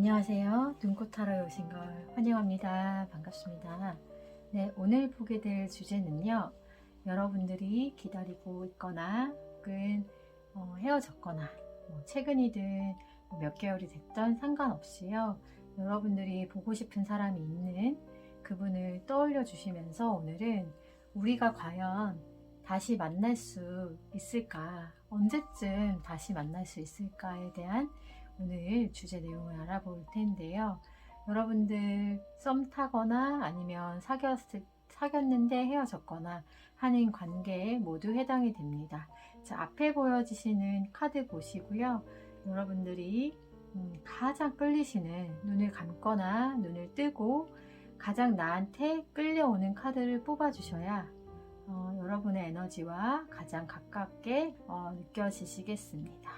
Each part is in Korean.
안녕하세요. 눈꽃 타로에 오신 걸 환영합니다. 반갑습니다. 네, 오늘 보게 될 주제는요. 여러분들이 기다리고 있거나 혹은 헤어졌거나 최근이든 몇 개월이 됐던 상관없이요. 여러분들이 보고 싶은 사람이 있는 그분을 떠올려 주시면서 오늘은 우리가 과연 다시 만날 수 있을까? 언제쯤 다시 만날 수 있을까에 대한 오늘 주제 내용을 알아볼 텐데요. 여러분들 썸 타거나 아니면 사귀었는데 헤어졌거나 하는 관계에 모두 해당이 됩니다. 자, 앞에 보여지시는 카드 보시고요. 여러분들이 가장 끌리시는, 눈을 감거나 눈을 뜨고 가장 나한테 끌려오는 카드를 뽑아주셔야 여러분의 에너지와 가장 가깝게 느껴지시겠습니다.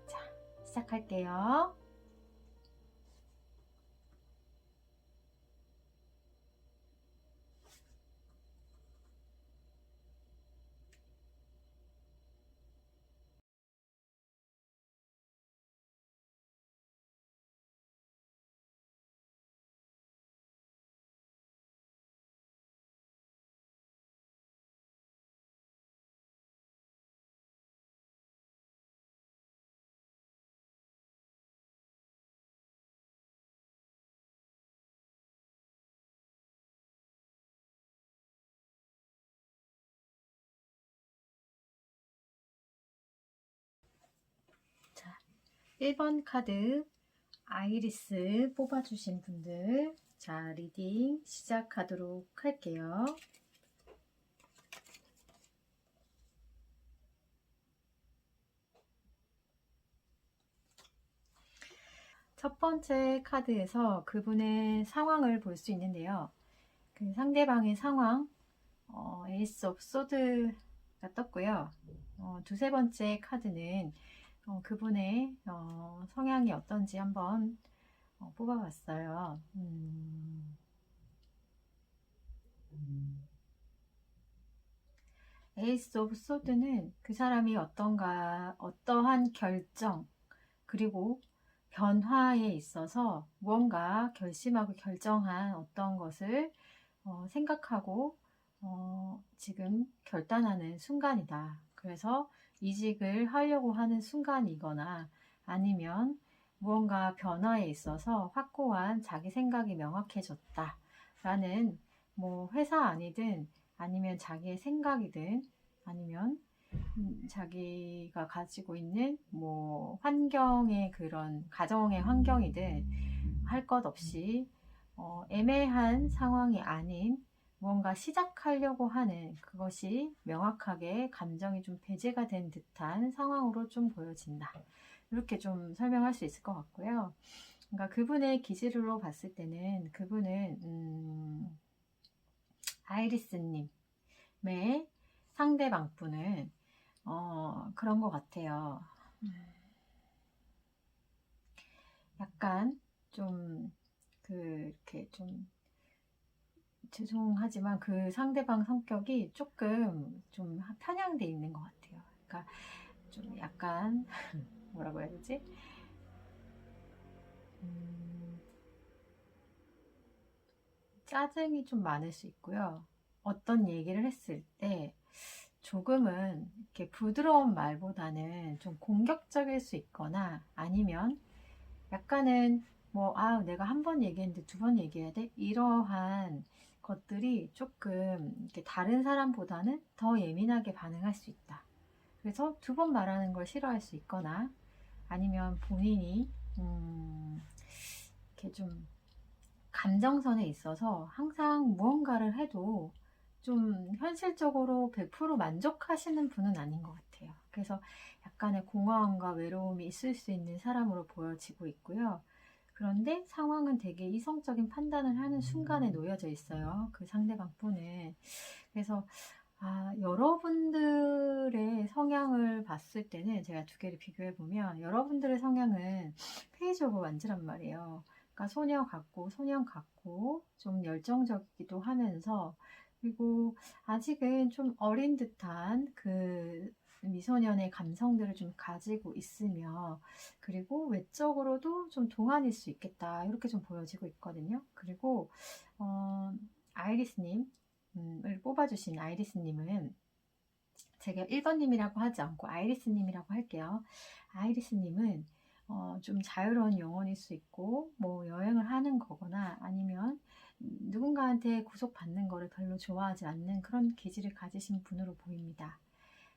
자, 시작할게요. 자, 1번 카드 아이리스 뽑아주신 분들, 자, 리딩 시작하도록 할게요. 첫 번째 카드에서 그분의 상황을 볼 수 있는데요. 그 상대방의 상황, 에이스 오브 소드가 떴고요. 두세 번째 카드는 그분의 성향이 어떤지 한번 뽑아봤어요. 에이스 오브 소드는 그 사람이 어떠한 결정, 그리고 변화에 있어서 무언가 결심하고 결정한 어떤 것을 생각하고 지금 결단하는 순간이다. 그래서 이직을 하려고 하는 순간이거나 아니면 무언가 변화에 있어서 확고한 자기 생각이 명확해졌다. 라는 뭐 회사 아니든 아니면 자기의 생각이든 아니면 자기가 가지고 있는 뭐 환경의 그런 가정의 환경이든 할 것 없이 애매한 상황이 아닌 무언가 시작하려고 하는 그것이 명확하게 감정이 좀 배제가 된 듯한 상황으로 좀 보여진다. 이렇게 좀 설명할 수 있을 것 같고요. 그러니까 그분의 기질로 봤을 때는 그분은 아이리스님의 상대방 분은 그런 것 같아요. 약간 좀 이렇게 좀 죄송하지만 그 상대방 성격이 조금 좀 편향돼 있는 것 같아요. 그러니까 좀 약간 뭐라고 해야 되지? 짜증이 좀 많을 수 있고요. 어떤 얘기를 했을 때 조금은 이렇게 부드러운 말보다는 좀 공격적일 수 있거나 아니면 약간은 내가 한 번 얘기했는데 두 번 얘기해야 돼? 이러한 것들이 조금 이렇게 다른 사람보다는 더 예민하게 반응할 수 있다. 그래서 두 번 말하는 걸 싫어할 수 있거나 아니면 본인이 이렇게 좀 감정선에 있어서 항상 무언가를 해도 좀 현실적으로 100% 만족하시는 분은 아닌 것 같아요. 그래서 약간의 공허함과 외로움이 있을 수 있는 사람으로 보여지고 있고요. 그런데 상황은 되게 이성적인 판단을 하는 순간에 놓여져 있어요. 그 상대방 분은. 그래서 여러분들의 성향을 봤을 때는 제가 두 개를 비교해 보면 여러분들의 성향은 페이지 오브 완즈란 말이에요. 그러니까 소년 같고 좀 열정적이기도 하면서 그리고 아직은 좀 어린 듯한 그 미소년의 감성들을 좀 가지고 있으며, 그리고 외적으로도 좀 동안일 수 있겠다, 이렇게 좀 보여지고 있거든요. 그리고 아이리스님을 뽑아주신 아이리스님은, 제가 1번님이라고 하지 않고 아이리스님이라고 할게요. 아이리스님은 좀 자유로운 영혼일 수 있고, 뭐 여행을 하는 거거나 아니면 누군가한테 구속받는 거를 별로 좋아하지 않는 그런 기질을 가지신 분으로 보입니다.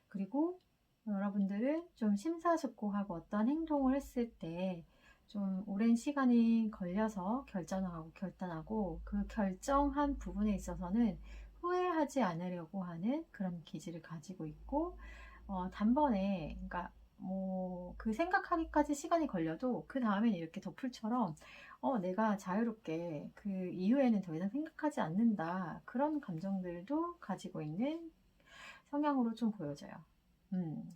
그리고 여러분들은 좀 심사숙고하고 어떤 행동을 했을 때 좀 오랜 시간이 걸려서 결단하고 그 결정한 부분에 있어서는 후회하지 않으려고 하는 그런 기질을 가지고 있고, 단번에, 그러니까 뭐 그 생각하기까지 시간이 걸려도 그 다음엔 이렇게 덧풀처럼 내가 자유롭게 그 이후에는 더 이상 생각하지 않는다, 그런 감정들도 가지고 있는 성향으로 좀 보여져요.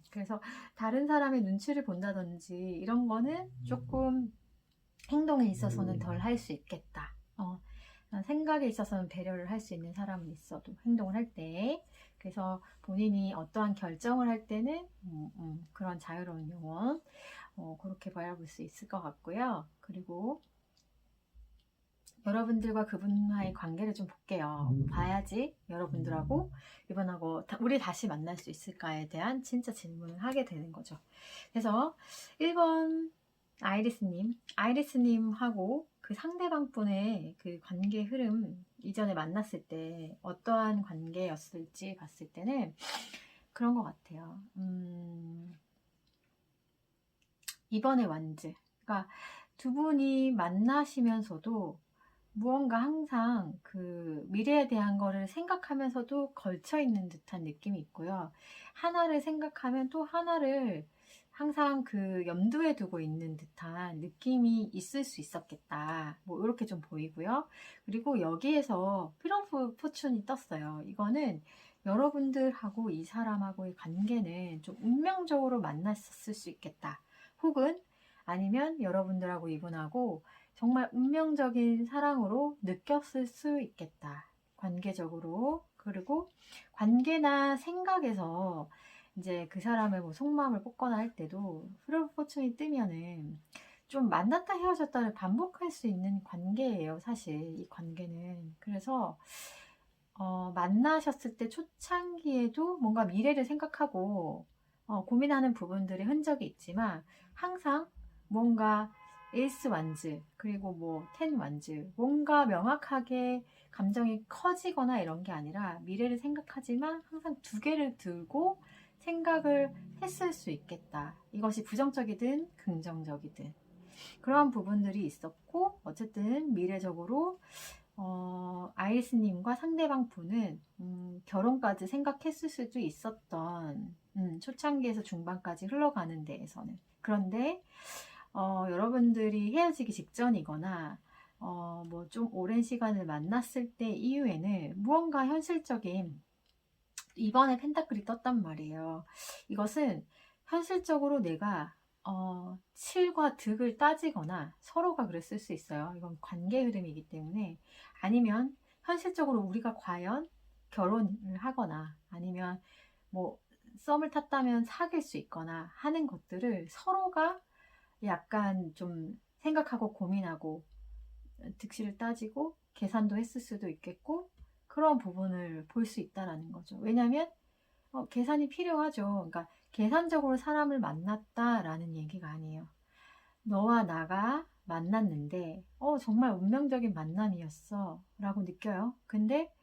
그래서 다른 사람의 눈치를 본다든지 이런 거는 조금 행동에 있어서는 덜 할 수 있겠다. 생각에 있어서는 배려를 할 수 있는 사람은 있어도 행동을 할 때, 그래서 본인이 어떠한 결정을 할 때는 그런 자유로운 영혼, 그렇게 바라볼 수 있을 것 같고요. 그리고 여러분들과 그분과의 관계를 좀 볼게요. 봐야지 여러분들하고 이분하고 우리 다시 만날 수 있을까에 대한 진짜 질문을 하게 되는 거죠. 그래서 1번 아이리스님하고 그 상대방 분의 그 관계 흐름, 이전에 만났을 때 어떠한 관계였을지 봤을 때는 그런 것 같아요. 이번의 완즈, 그러니까 두 분이 만나시면서도 무언가 항상 그 미래에 대한 거를 생각하면서도 걸쳐 있는 듯한 느낌이 있고요. 하나를 생각하면 또 하나를 항상 그 염두에 두고 있는 듯한 느낌이 있을 수 있었겠다, 뭐 이렇게 좀 보이고요. 그리고 여기에서 필 오브 포춘이 떴어요. 이거는 여러분들하고 이 사람하고의 관계는 좀 운명적으로 만났을 수 있겠다, 혹은 아니면 여러분들하고 이분하고 정말 운명적인 사랑으로 느꼈을 수 있겠다, 관계적으로. 그리고 관계나 생각에서 이제 그 사람의 뭐 속마음을 뽑거나 할 때도 프로브 포춘이 뜨면은 좀 만났다 헤어졌다를 반복할 수 있는 관계예요, 사실 이 관계는. 그래서 만나셨을 때 초창기에도 뭔가 미래를 생각하고 고민하는 부분들의 흔적이 있지만, 항상 뭔가 에이스 완즈, 그리고 뭐 텐 완즈, 뭔가 명확하게 감정이 커지거나 이런 게 아니라 미래를 생각하지만 항상 두 개를 들고 생각을 했을 수 있겠다. 이것이 부정적이든 긍정적이든 그러한 부분들이 있었고, 어쨌든 미래적으로 아이스님과 상대방 분은 결혼까지 생각했을 수도 있었던, 초창기에서 중반까지 흘러가는 데에서는. 그런데 여러분들이 헤어지기 직전이거나 뭐 좀 오랜 시간을 만났을 때 이후에는 무언가 현실적인, 이번에 펜타클이 떴단 말이에요. 이것은 현실적으로 내가 칠과 득을 따지거나, 서로가 그랬을 수 있어요. 이건 관계 흐름이기 때문에. 아니면 현실적으로 우리가 과연 결혼을 하거나 아니면 뭐 썸을 탔다면 사귈 수 있거나 하는 것들을 서로가 약간 좀 생각하고 고민하고 득실을 따지고 계산도 했을 수도 있겠고, 그런 부분을 볼 수 있다라는 거죠. 왜냐하면 계산이 필요하죠. 그러니까 계산적으로 사람을 만났다라는 얘기가 아니에요. 너와 나가 만났는데 정말 운명적인 만남이었어 라고 느껴요. 근데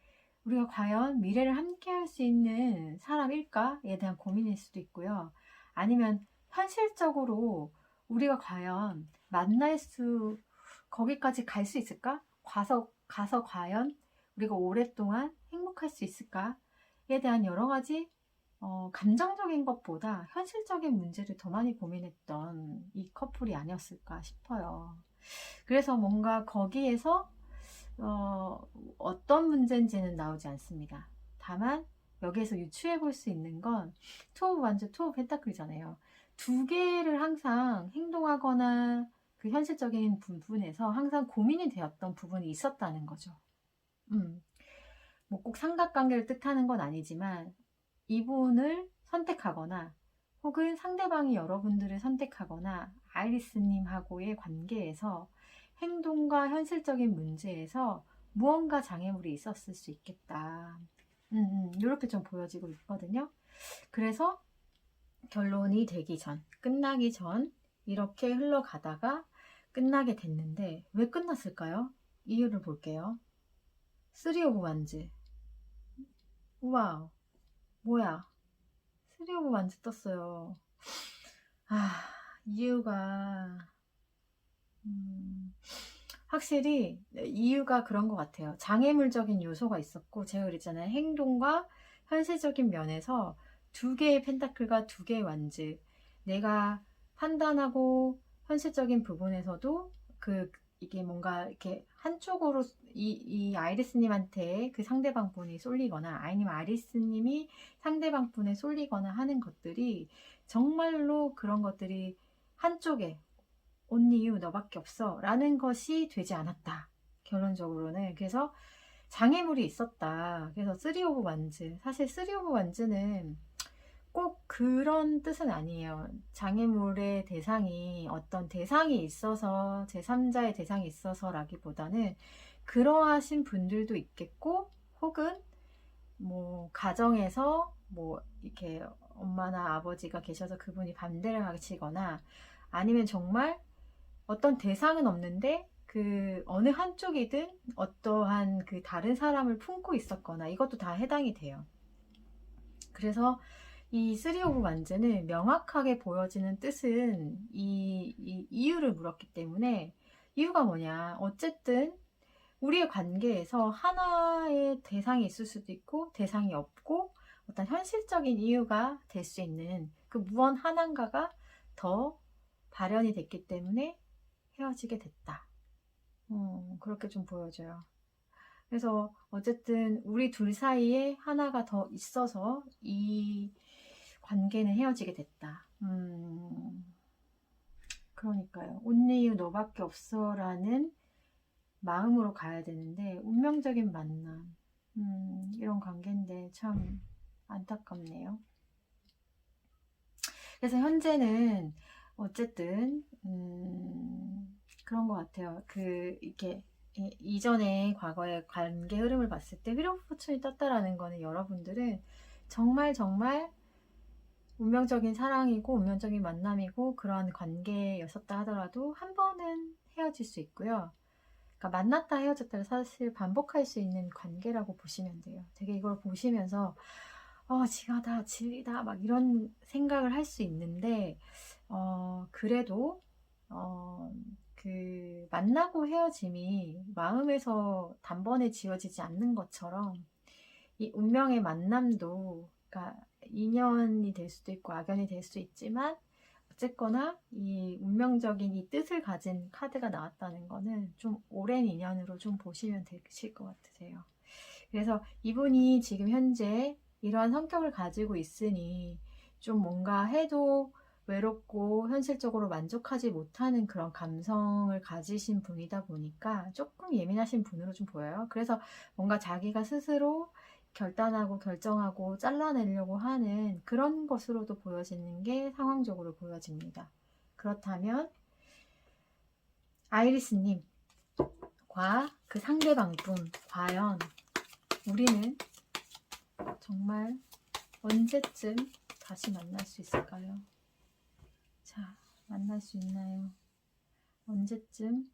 우리가 과연 미래를 함께 할 수 있는 사람일까에 대한 고민일 수도 있고요. 아니면 현실적으로 우리가 과연 거기까지 갈 수 있을까? 가서 과연 우리가 오랫동안 행복할 수 있을까에 대한 여러 가지 감정적인 것보다 현실적인 문제를 더 많이 고민했던 이 커플이 아니었을까 싶어요. 그래서 뭔가 거기에서 어떤 문제인지는 나오지 않습니다. 다만 여기에서 유추해 볼 수 있는 건 투 오브 완즈, 투 오브 펜타클이잖아요. 두 개를 항상 행동하거나 그 현실적인 부분에서 항상 고민이 되었던 부분이 있었다는 거죠. 뭐 꼭 삼각관계를 뜻하는 건 아니지만 이분을 선택하거나 혹은 상대방이 여러분들을 선택하거나 아이리스님하고의 관계에서 행동과 현실적인 문제에서 무언가 장애물이 있었을 수 있겠다. 이렇게 좀 보여지고 있거든요. 그래서 결론이 되기 전, 끝나기 전 이렇게 흘러가다가 끝나게 됐는데 왜 끝났을까요? 이유를 볼게요. 3 오브 완즈. 우와, 뭐야? 3 오브 완즈 떴어요. 이유가 확실히 이유가 그런 것 같아요. 장애물적인 요소가 있었고, 제가 그랬잖아요. 행동과 현실적인 면에서 두 개의 펜타클과 두 개의 완즈. 내가 판단하고 현실적인 부분에서도 이게 뭔가 이렇게 한쪽으로 이 아이리스님한테 그 상대방 분이 쏠리거나 아니면 아이리스님이 상대방 분에 쏠리거나 하는 것들이 정말로 그런 것들이 한쪽에 only you 너밖에 없어 라는 것이 되지 않았다. 결론적으로는. 그래서 장애물이 있었다. 그래서 3 오브 완즈. 사실 3 오브 완즈는 꼭 그런 뜻은 아니에요. 장애물의 대상이 어떤 대상이 있어서 제3자의 대상이 있어서 라기보다는 그러하신 분들도 있겠고, 혹은 뭐 가정에서 뭐 이렇게 엄마나 아버지가 계셔서 그분이 반대를 하시거나, 아니면 정말 어떤 대상은 없는데 그 어느 한쪽이든 어떠한 그 다른 사람을 품고 있었거나, 이것도 다 해당이 돼요. 그래서 이 3 오브 완즈는 명확하게 보여지는 뜻은 이 이유를 물었기 때문에, 이유가 뭐냐, 어쨌든 우리의 관계에서 하나의 대상이 있을 수도 있고 대상이 없고, 어떤 현실적인 이유가 될 수 있는 그 무언 하나인가가 더 발현이 됐기 때문에 헤어지게 됐다. 그렇게 좀 보여져요. 그래서 어쨌든 우리 둘 사이에 하나가 더 있어서 이 관계는 헤어지게 됐다. 그러니까요. only you 너밖에 없어 라는 마음으로 가야 되는데, 운명적인 만남, 이런 관계인데 참 안타깝네요. 그래서 현재는 어쨌든 그런 것 같아요. 이렇게 이전에 과거의 관계 흐름을 봤을 때 휠 오브 포춘이 떴다라는 거는, 여러분들은 정말 정말 운명적인 사랑이고 운명적인 만남이고 그런 관계였었다 하더라도 한 번은 헤어질 수 있고요. 그러니까 만났다 헤어졌다를 사실 반복할 수 있는 관계라고 보시면 돼요. 되게 이걸 보시면서 지가다, 진리다 막 이런 생각을 할 수 있는데, 그래도 그 만나고 헤어짐이 마음에서 단번에 지워지지 않는 것처럼, 이 운명의 만남도, 그러니까 인연이 될 수도 있고 악연이 될 수도 있지만, 어쨌거나 이 운명적인 이 뜻을 가진 카드가 나왔다는 거는 좀 오랜 인연으로 좀 보시면 되실 것 같으세요. 그래서 이분이 지금 현재 이러한 성격을 가지고 있으니 좀 뭔가 해도 외롭고 현실적으로 만족하지 못하는 그런 감성을 가지신 분이다 보니까 조금 예민하신 분으로 좀 보여요. 그래서 뭔가 자기가 스스로 결단하고 결정하고 잘라내려고 하는 그런 것으로도 보여지는 게 상황적으로 보여집니다. 그렇다면 아이리스님과 그 상대방 분, 과연 우리는 정말 언제쯤 다시 만날 수 있을까요? 자, 만날 수 있나요? 언제쯤?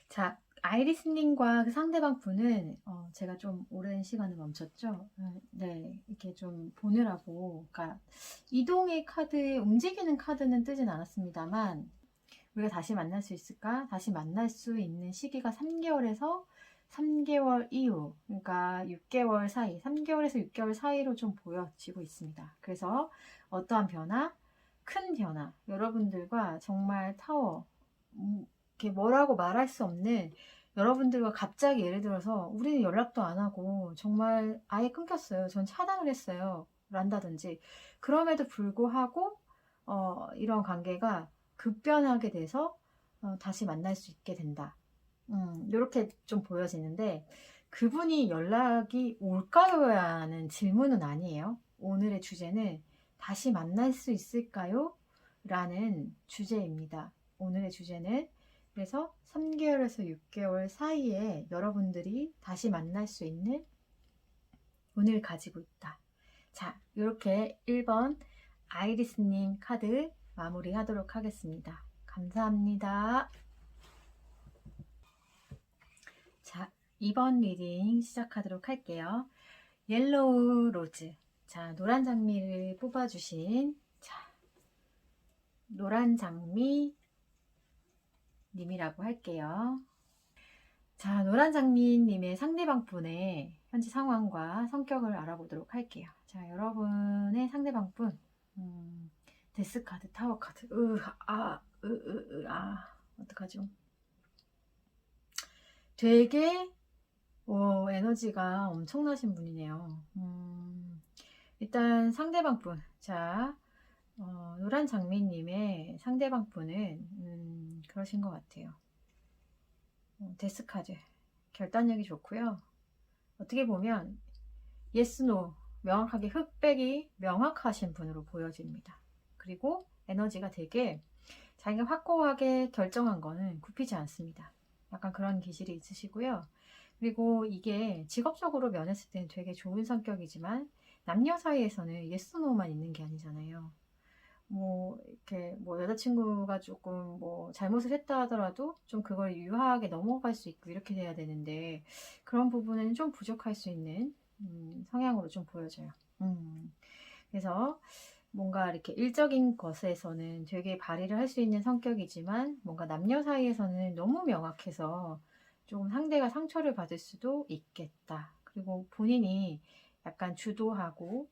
자, 아이리스님과 그 상대방 분은 제가 좀 오랜 시간을 멈췄죠. 네, 이렇게 좀 보느라고, 그러니까 이동의 카드, 움직이는 카드는 뜨진 않았습니다만 우리가 다시 만날 수 있을까? 다시 만날 수 있는 시기가 3개월에서 3개월 이후, 그러니까 6개월 사이, 3개월에서 6개월 사이로 좀 보여지고 있습니다. 그래서 어떠한 변화, 큰 변화, 여러분들과 정말 이렇게 뭐라고 말할 수 없는, 여러분들과 갑자기 예를 들어서 우리는 연락도 안 하고 정말 아예 끊겼어요. 전 차단을 했어요. 란다든지. 그럼에도 불구하고 이런 관계가 급변하게 돼서 다시 만날 수 있게 된다. 이렇게 좀 보여지는데, 그분이 연락이 올까요? 하는 질문은 아니에요. 오늘의 주제는 다시 만날 수 있을까요? 라는 주제입니다. 오늘의 주제는 그래서 3개월에서 6개월 사이에 여러분들이 다시 만날 수 있는 운을 가지고 있다. 자, 이렇게 1번 아이리스님 카드 마무리 하도록 하겠습니다. 감사합니다. 자, 2번 리딩 시작하도록 할게요. 옐로우 로즈. 자, 노란 장미를 뽑아주신, 자, 노란 장미 님이라고 할게요. 자, 노란 장미님의 상대방 분의 현재 상황과 성격을 알아보도록 할게요. 자, 여러분의 상대방 분, 데스 카드, 타워 카드, 어떡하죠? 되게 에너지가 엄청나신 분이네요. 일단 상대방 분, 자, 노란 장미님의 상대방 분은 그러신 것 같아요. 데스카드, 결단력이 좋고요. 어떻게 보면 예스 노 명확하게 흑백이 명확하신 분으로 보여집니다. 그리고 에너지가 되게 자기가 확고하게 결정한 거는 굽히지 않습니다. 약간 그런 기질이 있으시고요. 그리고 이게 직업적으로 면했을 때는 되게 좋은 성격이지만 남녀 사이에서는 예스 노만 있는 게 아니잖아요. 이렇게 여자친구가 조금 잘못을 했다 하더라도 좀 그걸 유하하게 넘어갈 수 있고 이렇게 돼야 되는데, 그런 부분은 좀 부족할 수 있는 성향으로 좀 보여져요. 그래서 뭔가 이렇게 일적인 것에서는 되게 발휘를 할 수 있는 성격이지만 뭔가 남녀 사이에서는 너무 명확해서 조금 상대가 상처를 받을 수도 있겠다. 그리고 본인이 약간 주도하고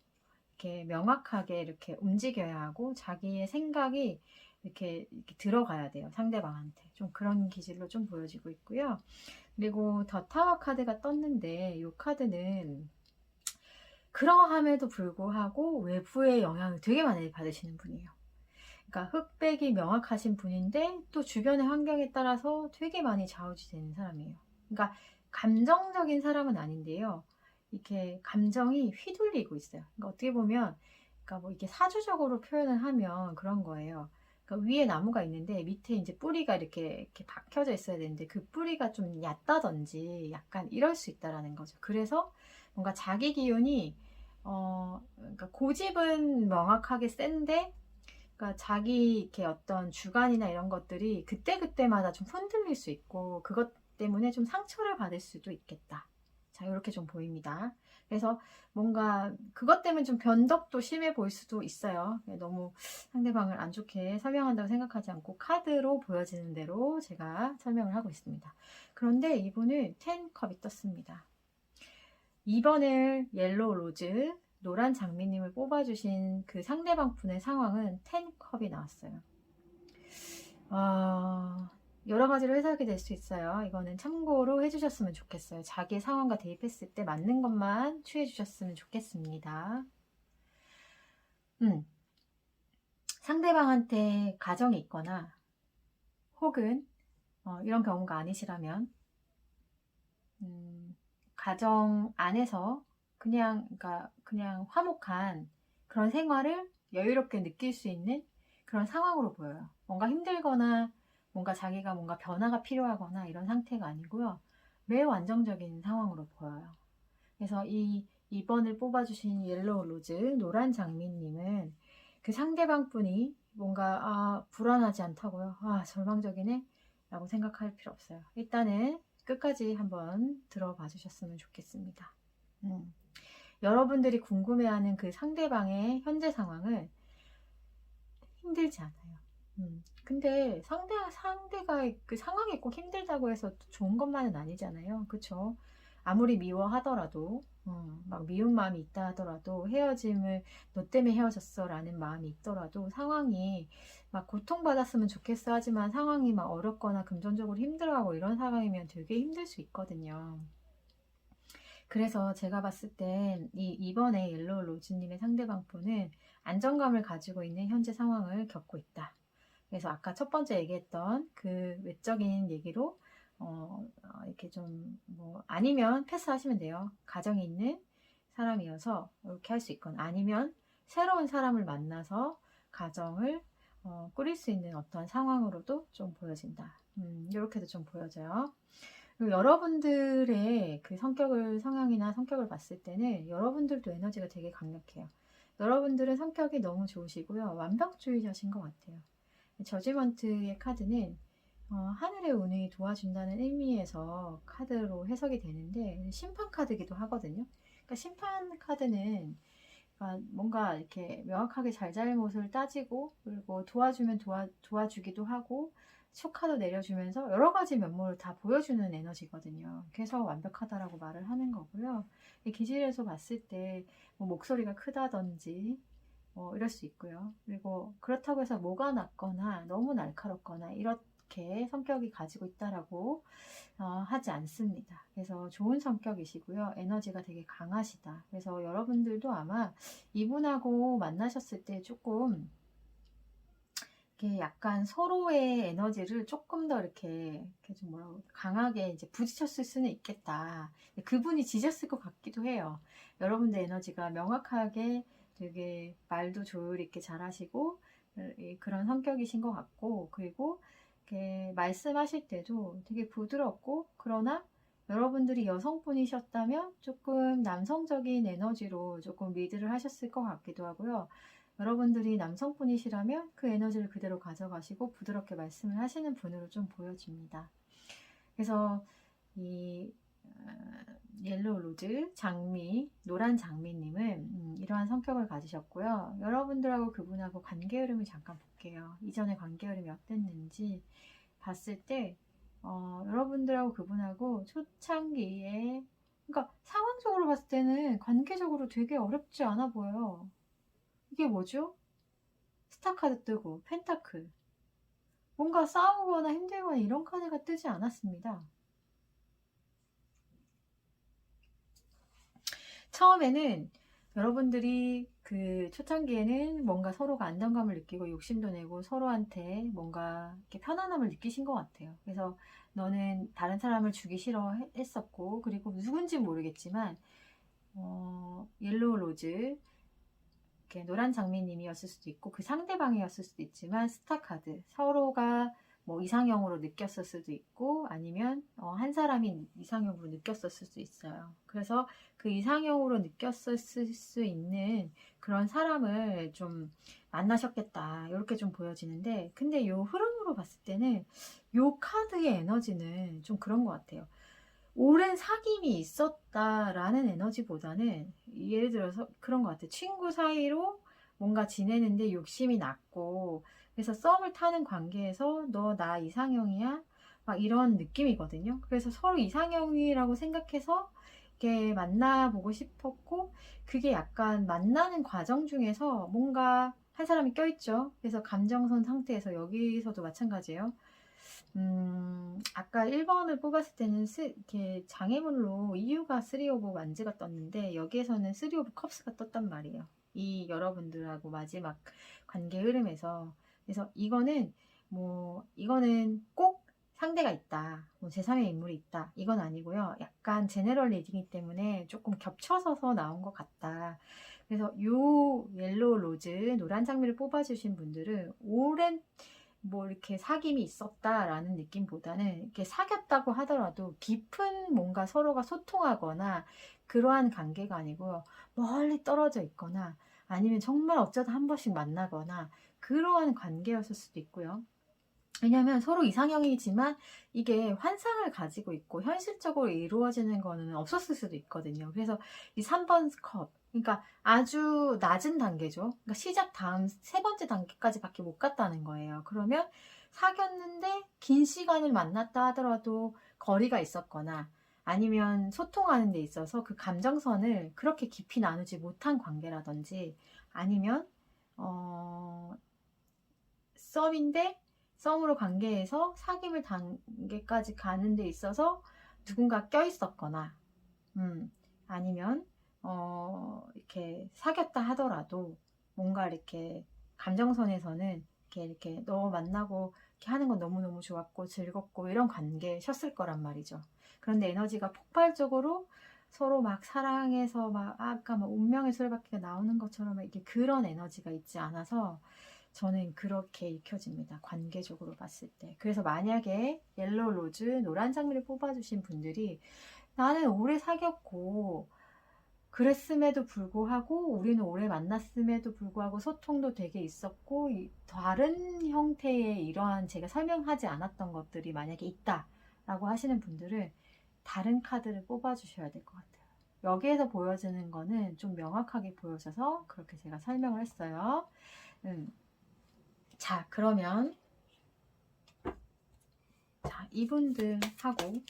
이렇게 명확하게 이렇게 움직여야 하고 자기의 생각이 이렇게 들어가야 돼요. 상대방한테. 좀 그런 기질로 좀 보여지고 있고요. 그리고 더 타워 카드가 떴는데 이 카드는 그러함에도 불구하고 외부의 영향을 되게 많이 받으시는 분이에요. 그러니까 흑백이 명확하신 분인데 또 주변의 환경에 따라서 되게 많이 좌우지되는 사람이에요. 그러니까 감정적인 사람은 아닌데요. 이렇게 감정이 휘둘리고 있어요. 그러니까 어떻게 보면, 그러니까 이렇게 사주적으로 표현을 하면 그런 거예요. 그러니까 위에 나무가 있는데 밑에 이제 뿌리가 이렇게 박혀져 있어야 되는데 그 뿌리가 좀 얕다든지 약간 이럴 수 있다라는 거죠. 그래서 뭔가 자기 기운이 그러니까 고집은 명확하게 센데, 그러니까 자기 이렇게 어떤 주관이나 이런 것들이 그때그때마다 좀 흔들릴 수 있고 그것 때문에 좀 상처를 받을 수도 있겠다. 자, 이렇게 좀 보입니다. 그래서 뭔가 그것 때문에 좀 변덕도 심해 보일 수도 있어요. 너무 상대방을 안 좋게 설명한다고 생각하지 않고 카드로 보여지는 대로 제가 설명을 하고 있습니다. 그런데 이분은 10컵이 떴습니다. 2번을 옐로우 로즈, 노란 장미님을 뽑아주신 그 상대방 분의 상황은 10컵이 나왔어요. 여러 가지로 해석이 될 수 있어요. 이거는 참고로 해주셨으면 좋겠어요. 자기의 상황과 대입했을 때 맞는 것만 취해주셨으면 좋겠습니다. 상대방한테 가정이 있거나 혹은 이런 경우가 아니시라면 가정 안에서 그러니까 그냥 화목한 그런 생활을 여유롭게 느낄 수 있는 그런 상황으로 보여요. 뭔가 힘들거나 뭔가 자기가 뭔가 변화가 필요하거나 이런 상태가 아니고요. 매우 안정적인 상황으로 보여요. 그래서 이 2번을 뽑아주신 옐로우 로즈, 노란 장미님은 그 상대방 분이 뭔가 불안하지 않다고요. 절망적이네? 라고 생각할 필요 없어요. 일단은 끝까지 한번 들어봐 주셨으면 좋겠습니다. 여러분들이 궁금해하는 그 상대방의 현재 상황은 힘들지 않아요. 근데 상대가 그 상황이 꼭 힘들다고 해서 좋은 것만은 아니잖아요. 그쵸? 아무리 미워하더라도, 막 미운 마음이 있다 하더라도, 헤어짐을 너 때문에 헤어졌어 라는 마음이 있더라도, 상황이 막 고통받았으면 좋겠어 하지만 상황이 막 어렵거나 금전적으로 힘들어하고 이런 상황이면 되게 힘들 수 있거든요. 그래서 제가 봤을 땐 이번에 옐로우 로즈님의 상대방 분은 안정감을 가지고 있는 현재 상황을 겪고 있다. 그래서 아까 첫 번째 얘기했던 그 외적인 얘기로 이렇게 좀 뭐 아니면 패스하시면 돼요. 가정이 있는 사람이어서 이렇게 할 수 있거나 아니면 새로운 사람을 만나서 가정을 꾸릴 수 있는 어떤 상황으로도 좀 보여진다. 이렇게도 좀 보여져요. 그리고 여러분들의 그 성향이나 성격을 봤을 때는 여러분들도 에너지가 되게 강력해요. 여러분들은 성격이 너무 좋으시고요. 완벽주의자신 것 같아요. 저지먼트의 카드는 하늘의 운이 도와준다는 의미에서 카드로 해석이 되는데 심판 카드기도 하거든요. 그러니까 심판 카드는 그러니까 뭔가 이렇게 명확하게 잘잘못을 따지고 그리고 도와주면 도와주기도 하고 축하도 내려주면서 여러 가지 면모를 다 보여주는 에너지거든요. 그래서 완벽하다라고 말을 하는 거고요. 이 기질에서 봤을 때 뭐 목소리가 크다든지 이럴 수 있고요. 그리고 그렇다고 해서 뭐가 낮거나 너무 날카롭거나 이렇게 성격이 가지고 있다라고 하지 않습니다. 그래서 좋은 성격이시고요. 에너지가 되게 강하시다. 그래서 여러분들도 아마 이분하고 만나셨을 때 조금 이렇게 약간 서로의 에너지를 조금 더 이렇게 좀 뭐라고 강하게 이제 부딪혔을 수는 있겠다. 그분이 지졌을 것 같기도 해요. 여러분들 에너지가 명확하게 되게 말도 조율 있게 잘하시고 그런 성격이신 것 같고 그리고 이렇게 말씀하실 때도 되게 부드럽고 그러나 여러분들이 여성분이셨다면 조금 남성적인 에너지로 조금 리드를 하셨을 것 같기도 하고요. 여러분들이 남성분이시라면 그 에너지를 그대로 가져가시고 부드럽게 말씀을 하시는 분으로 좀 보여집니다. 그래서 이 옐로우 로즈 장미, 노란 장미님은 이러한 성격을 가지셨고요. 여러분들하고 그분하고 관계 흐름을 잠깐 볼게요. 이전에 관계 흐름이 어땠는지 봤을 때 여러분들하고 그분하고 초창기에 그러니까 상황적으로 봤을 때는 관계적으로 되게 어렵지 않아 보여요. 이게 뭐죠? 스타카드 뜨고 펜타클 뭔가 싸우거나 힘들거나 이런 카드가 뜨지 않았습니다. 처음에는 여러분들이 그 초창기에는 뭔가 서로가 안정감을 느끼고 욕심도 내고 서로한테 뭔가 이렇게 편안함을 느끼신 것 같아요. 그래서 너는 다른 사람을 주기 싫어 했었고 그리고 누군지 모르겠지만 옐로우 로즈 이렇게 노란 장미님이었을 수도 있고 그 상대방이었을 수도 있지만 스타카드 서로가 뭐 이상형으로 느꼈을 수도 있고 아니면 한 사람이 이상형으로 느꼈을 수도 있어요. 그래서 그 이상형으로 느꼈을 수 있는 그런 사람을 좀 만나셨겠다 이렇게 좀 보여지는데 근데 요 흐름으로 봤을 때는 요 카드의 에너지는 좀 그런 것 같아요. 오랜 사귐이 있었다라는 에너지보다는 예를 들어서 그런 것 같아요. 친구 사이로 뭔가 지내는데 욕심이 났고 그래서 썸을 타는 관계에서 너 나 이상형이야? 막 이런 느낌이거든요. 그래서 서로 이상형이라고 생각해서 이렇게 만나보고 싶었고 그게 약간 만나는 과정 중에서 뭔가 한 사람이 껴있죠. 그래서 감정선 상태에서 여기서도 마찬가지예요. 아까 1번을 뽑았을 때는 이렇게 장애물로 이유가 3 오브 완즈가 떴는데 여기에서는 3 오브 컵스가 떴단 말이에요. 이 여러분들하고 마지막 관계 흐름에서 그래서 이거는 꼭 상대가 있다. 뭐 제3의 인물이 있다. 이건 아니고요. 약간 제너럴 리딩이기 때문에 조금 겹쳐서 나온 것 같다. 그래서 요 옐로우 로즈 노란 장미를 뽑아주신 분들은 오랜 뭐 이렇게 사귐이 있었다라는 느낌보다는 이렇게 사귀었다고 하더라도 깊은 뭔가 서로가 소통하거나 그러한 관계가 아니고요. 멀리 떨어져 있거나 아니면 정말 어쩌다 한 번씩 만나거나 그러한 관계였을 수도 있고요. 왜냐면 서로 이상형이지만 이게 환상을 가지고 있고 현실적으로 이루어지는 거는 없었을 수도 있거든요. 그래서 이 3번 컵, 그러니까 아주 낮은 단계죠. 그러니까 시작 다음 세 번째 단계까지 밖에 못 갔다는 거예요. 그러면 사귀었는데 긴 시간을 만났다 하더라도 거리가 있었거나 아니면 소통하는 데 있어서 그 감정선을 그렇게 깊이 나누지 못한 관계라든지 아니면 썸인데 썸으로 관계에서 사귐을 단계까지 가는 데 있어서 누군가 껴있었거나 아니면 이렇게 사귀었다 하더라도 뭔가 이렇게 감정선에서는 이렇게 너 만나고 이렇게 하는 건 너무너무 좋았고 즐겁고 이런 관계셨을 거란 말이죠. 그런데 에너지가 폭발적으로 서로 막 사랑해서 막 아까 막 운명의 수레바퀴가 나오는 것처럼 이렇게 그런 에너지가 있지 않아서 저는 그렇게 익혀집니다. 관계적으로 봤을 때. 그래서 만약에 옐로우 로즈, 노란 장미를 뽑아주신 분들이 나는 오래 사귀었고 그랬음에도 불구하고 우리는 오래 만났음에도 불구하고 소통도 되게 있었고 다른 형태의 이러한 제가 설명하지 않았던 것들이 만약에 있다라고 하시는 분들은 다른 카드를 뽑아주셔야 될 것 같아요. 여기에서 보여지는 거는 좀 명확하게 보여져서 그렇게 제가 설명을 했어요. 자, 그러면 자, 이분들하고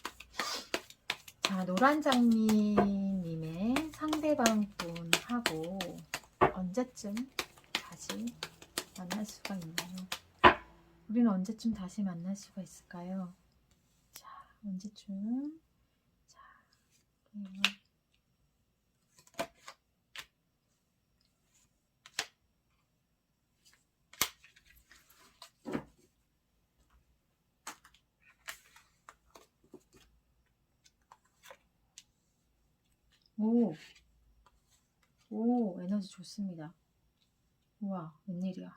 자, 노란 장미님의 상대방 분하고 언제쯤 다시 만날 수가 있나요? 우리는 언제쯤 다시 만날 수가 있을까요? 자, 언제쯤? 자, 오, 오, 에너지 좋습니다. 우와, 웬일이야.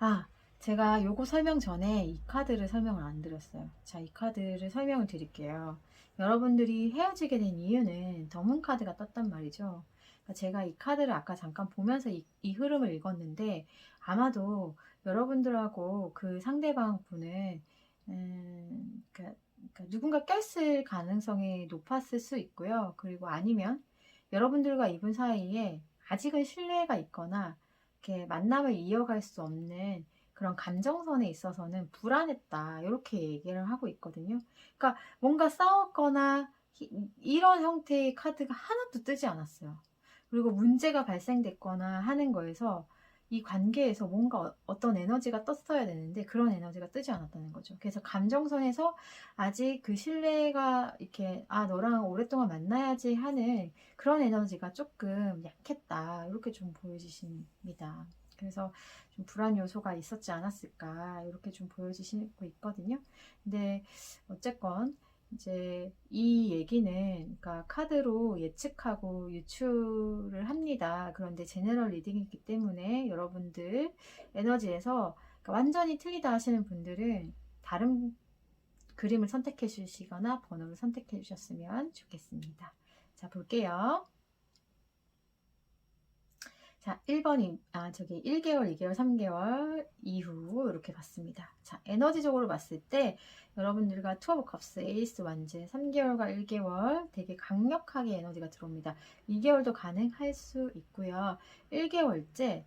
아, 제가 요거 설명 전에 이 카드를 설명을 안 드렸어요. 자, 이 카드를 설명을 드릴게요. 여러분들이 헤어지게 된 이유는 더문 카드가 떴단 말이죠. 그러니까 제가 이 카드를 아까 잠깐 보면서 이 흐름을 읽었는데 아마도 여러분들하고 그 상대방 분은 그러니까 누군가 꼈을 가능성이 높았을 수 있고요. 그리고 아니면 여러분들과 이분 사이에 아직은 신뢰가 있거나 이렇게 만남을 이어갈 수 없는 그런 감정선에 있어서는 불안했다. 이렇게 얘기를 하고 있거든요. 그러니까 뭔가 싸웠거나 이런 형태의 카드가 하나도 뜨지 않았어요. 그리고 문제가 발생됐거나 하는 거에서 이 관계에서 뭔가 어떤 에너지가 떴어야 되는데 그런 에너지가 뜨지 않았다는 거죠. 그래서 감정선에서 아직 그 신뢰가 이렇게 아 너랑 오랫동안 만나야지 하는 그런 에너지가 조금 약했다. 이렇게 좀 보여지십니다. 그래서 좀 불안 요소가 있었지 않았을까 이렇게 좀 보여지시고 있거든요. 근데 어쨌건 이제 이 얘기는 그러니까 카드로 예측하고 유추를 합니다. 그런데 제너럴 리딩이기 때문에 여러분들 에너지에서 그러니까 완전히 틀리다 하시는 분들은 다른 그림을 선택해 주시거나 번호를 선택해 주셨으면 좋겠습니다. 자, 볼게요. 자, 1번이, 저기 1개월, 2개월, 3개월 이후 이렇게 봤습니다. 자, 에너지적으로 봤을 때 여러분들과 투어 오브 컵스, 에이스 완즈 3개월과 1개월 되게 강력하게 에너지가 들어옵니다. 2개월도 가능할 수 있고요. 1개월째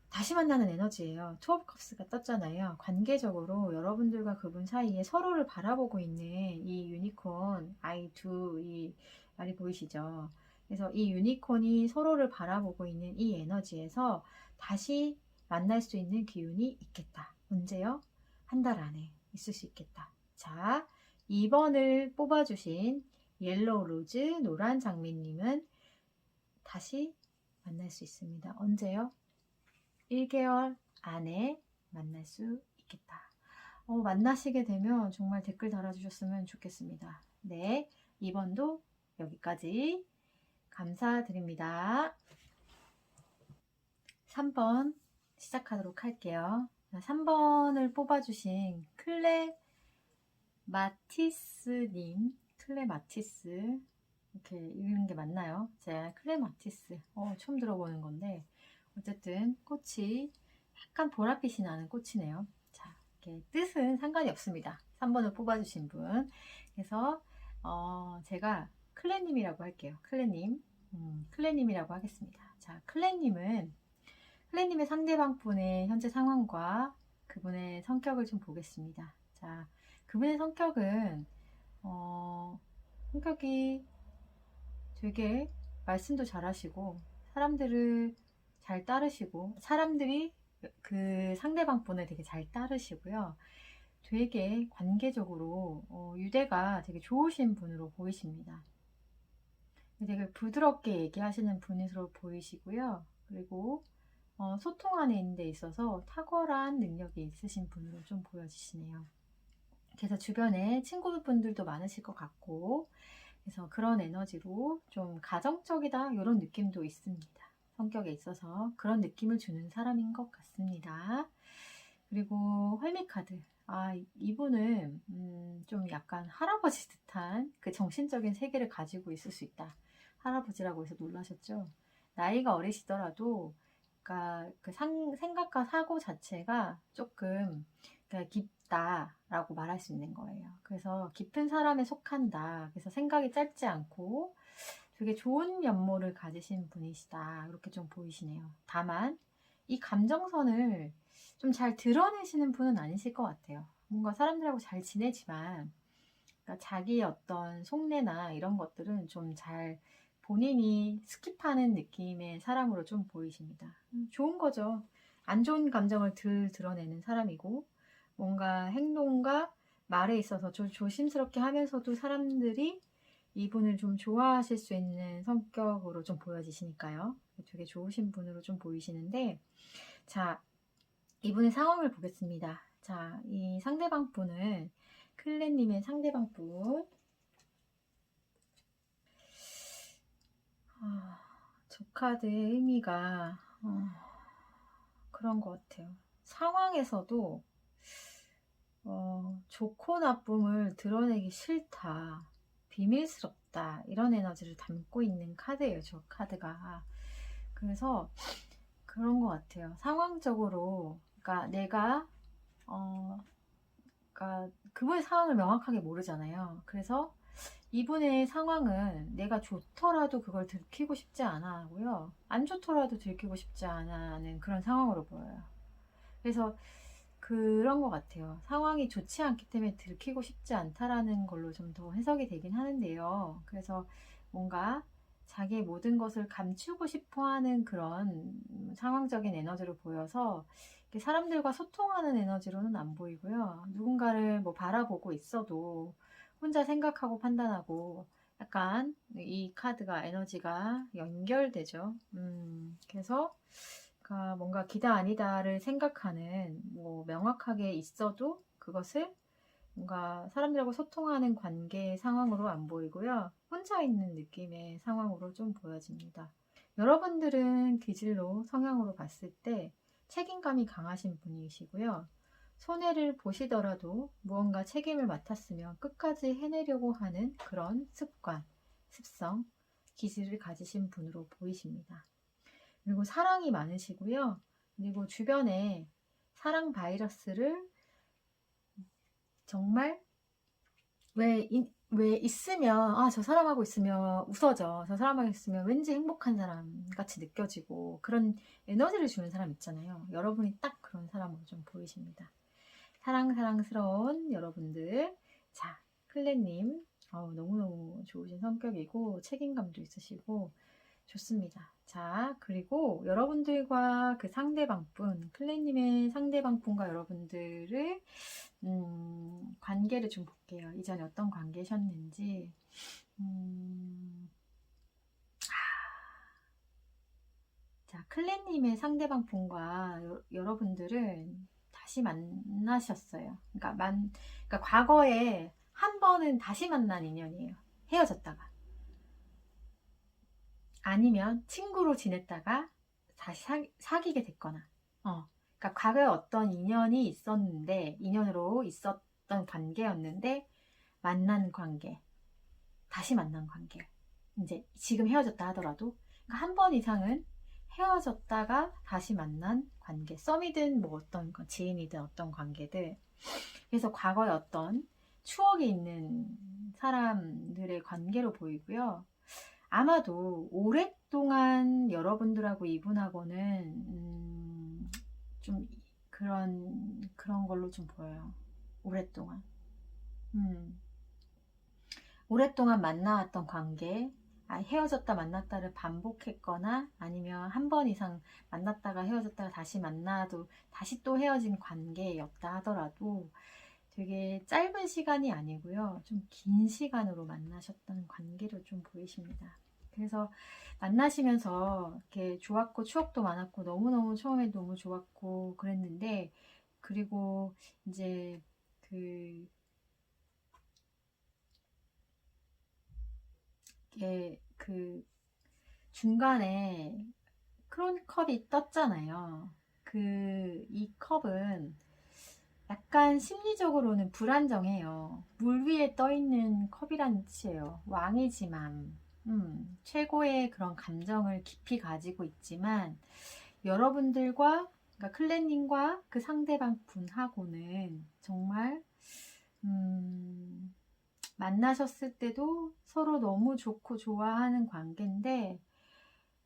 다시 만나는 에너지예요. 투어 오브 컵스가 떴잖아요. 관계적으로 여러분들과 그분 사이에 서로를 바라보고 있는 이 유니콘, 이 말이 보이시죠? 그래서 이 유니콘이 서로를 바라보고 있는 이 에너지에서 다시 만날 수 있는 기운이 있겠다. 언제요? 한 달 안에 있을 수 있겠다. 자, 2번을 뽑아주신 옐로우 로즈 노란 장미님은 다시 만날 수 있습니다. 언제요? 1개월 안에 만날 수 있겠다. 만나시게 되면 정말 댓글 달아주셨으면 좋겠습니다. 네, 2번도 여기까지 감사드립니다. 3번 시작하도록 할게요. 3번을 뽑아주신 클레 마티스님, 이렇게 읽는 게 맞나요? 제가 클레마티스 처음 들어보는 건데 어쨌든 꽃이 약간 보랏빛이 나는 꽃이네요. 자, 이렇게 뜻은 상관이 없습니다. 3번을 뽑아주신 분. 그래서 제가 클레님이라고 할게요. 클레님, 클레님이라고 하겠습니다. 자, 클레님의 상대방 분의 현재 상황과 그분의 성격을 좀 보겠습니다. 자, 그분의 성격이 되게 말씀도 잘하시고 사람들을 잘 따르시고 사람들이 그 상대방 분을 되게 잘 따르시고요. 되게 관계적으로 유대가 되게 좋으신 분으로 보이십니다. 되게 부드럽게 얘기하시는 분으로 보이시고요. 그리고 소통하는 데 있어서 탁월한 능력이 있으신 분으로 좀 보여지시네요. 그래서 주변에 친구분들도 많으실 것 같고 그래서 그런 에너지로 좀 가정적이다 이런 느낌도 있습니다. 성격에 있어서 그런 느낌을 주는 사람인 것 같습니다. 그리고 헐미카드. 이분은 좀 약간 할아버지 듯한 그 정신적인 세계를 가지고 있을 수 있다. 할아버지라고 해서 놀라셨죠? 나이가 어리시더라도 그러니까 그 생각과 사고 자체가 조금 깊다라고 말할 수 있는 거예요. 그래서 깊은 사람에 속한다. 그래서 생각이 짧지 않고 되게 좋은 면모를 가지신 분이시다. 이렇게 좀 보이시네요. 다만 이 감정선을 좀 잘 드러내시는 분은 아니실 것 같아요. 뭔가 사람들하고 잘 지내지만 그러니까 자기의 어떤 속내나 이런 것들은 좀 잘 본인이 스킵하는 느낌의 사람으로 좀 보이십니다. 좋은 거죠. 안 좋은 감정을 드러내는 사람이고 뭔가 행동과 말에 있어서 좀 조심스럽게 하면서도 사람들이 이분을 좀 좋아하실 수 있는 성격으로 좀 보여지시니까요. 되게 좋으신 분으로 좀 보이시는데 자, 이분의 상황을 보겠습니다. 자, 이 상대방 분은 클레님의 상대방 분 저 카드의 의미가 그런 것 같아요. 상황에서도 좋고 나쁨을 드러내기 싫다, 비밀스럽다 이런 에너지를 담고 있는 카드예요. 저 카드가. 그래서 그런 것 같아요. 상황적으로 그러니까 내가 그러니까 그분의 상황을 명확하게 모르잖아요. 그래서 이분의 상황은 내가 좋더라도 그걸 들키고 싶지 않아 하고요. 안 좋더라도 들키고 싶지 않아 하는 그런 상황으로 보여요. 그래서 그런 것 같아요. 상황이 좋지 않기 때문에 들키고 싶지 않다라는 걸로 좀 더 해석이 되긴 하는데요. 그래서 뭔가 자기의 모든 것을 감추고 싶어 하는 그런 상황적인 에너지로 보여서 사람들과 소통하는 에너지로는 안 보이고요. 누군가를 뭐 바라보고 있어도 혼자 생각하고 판단하고 약간 이 카드가 에너지가 연결되죠. 그래서 뭔가 기다 아니다를 생각하는 뭐 명확하게 있어도 그것을 뭔가 사람들하고 소통하는 관계 상황으로 안 보이고요. 혼자 있는 느낌의 상황으로 좀 보여집니다. 여러분들은 기질로 성향으로 봤을 때 책임감이 강하신 분이시고요. 손해를 보시더라도 무언가 책임을 맡았으면 끝까지 해내려고 하는 그런 습성, 기질을 가지신 분으로 보이십니다. 그리고 사랑이 많으시고요. 그리고 주변에 사랑 바이러스를 정말 왜 있으면 저 사람하고 있으면 웃어져. 저 사람하고 있으면 왠지 행복한 사람 같이 느껴지고 그런 에너지를 주는 사람 있잖아요. 여러분이 딱 그런 사람으로 좀 보이십니다. 사랑스러운 여러분들. 자, 클레님 너무너무 좋으신 성격이고 책임감도 있으시고 좋습니다. 자, 그리고 여러분들과 그 상대방분, 클레님의 상대방분과 여러분들을 관계를 좀 볼게요. 이전에 어떤 관계셨는지. 자, 클레님의 상대방분과 여러분들은 다시 만나셨어요. 그러니까 과거에 한 번은 다시 만난 인연이에요. 헤어졌다가. 아니면 친구로 지냈다가 다시 사귀게 됐거나. 그러니까 과거에 어떤 인연이 있었는데, 인연으로 있었던 관계였는데, 만난 관계, 다시 만난 관계. 이제 지금 헤어졌다 하더라도 그러니까 한 번 이상은 헤어졌다가 다시 만난 관계, 썸이든 뭐 어떤 지인이든 어떤 관계들, 그래서 과거에 어떤 추억이 있는 사람들의 관계로 보이고요. 아마도 오랫동안 여러분들하고 이분하고는 좀 그런 걸로 좀 보여요. 오랫동안. 음. 오랫동안 만나왔던 관계, 헤어졌다 만났다를 반복했거나 아니면 한 번 이상 만났다가 헤어졌다가 다시 만나도 다시 또 헤어진 관계였다 하더라도 되게 짧은 시간이 아니고요. 좀 긴 시간으로 만나셨던 관계로 좀 보이십니다. 그래서 만나시면서 이렇게 좋았고 추억도 많았고 너무너무 처음에 너무 좋았고 그랬는데, 그리고 이제 그 중간에 크론컵이 떴잖아요. 이 컵은 약간 심리적으로는 불안정해요. 물 위에 떠 있는 컵이란 뜻이에요. 왕이지만, 최고의 그런 감정을 깊이 가지고 있지만, 여러분들과, 그러니까 클레님과 그 상대방 분하고는 정말, 만나셨을 때도 서로 너무 좋고 좋아하는 관계인데,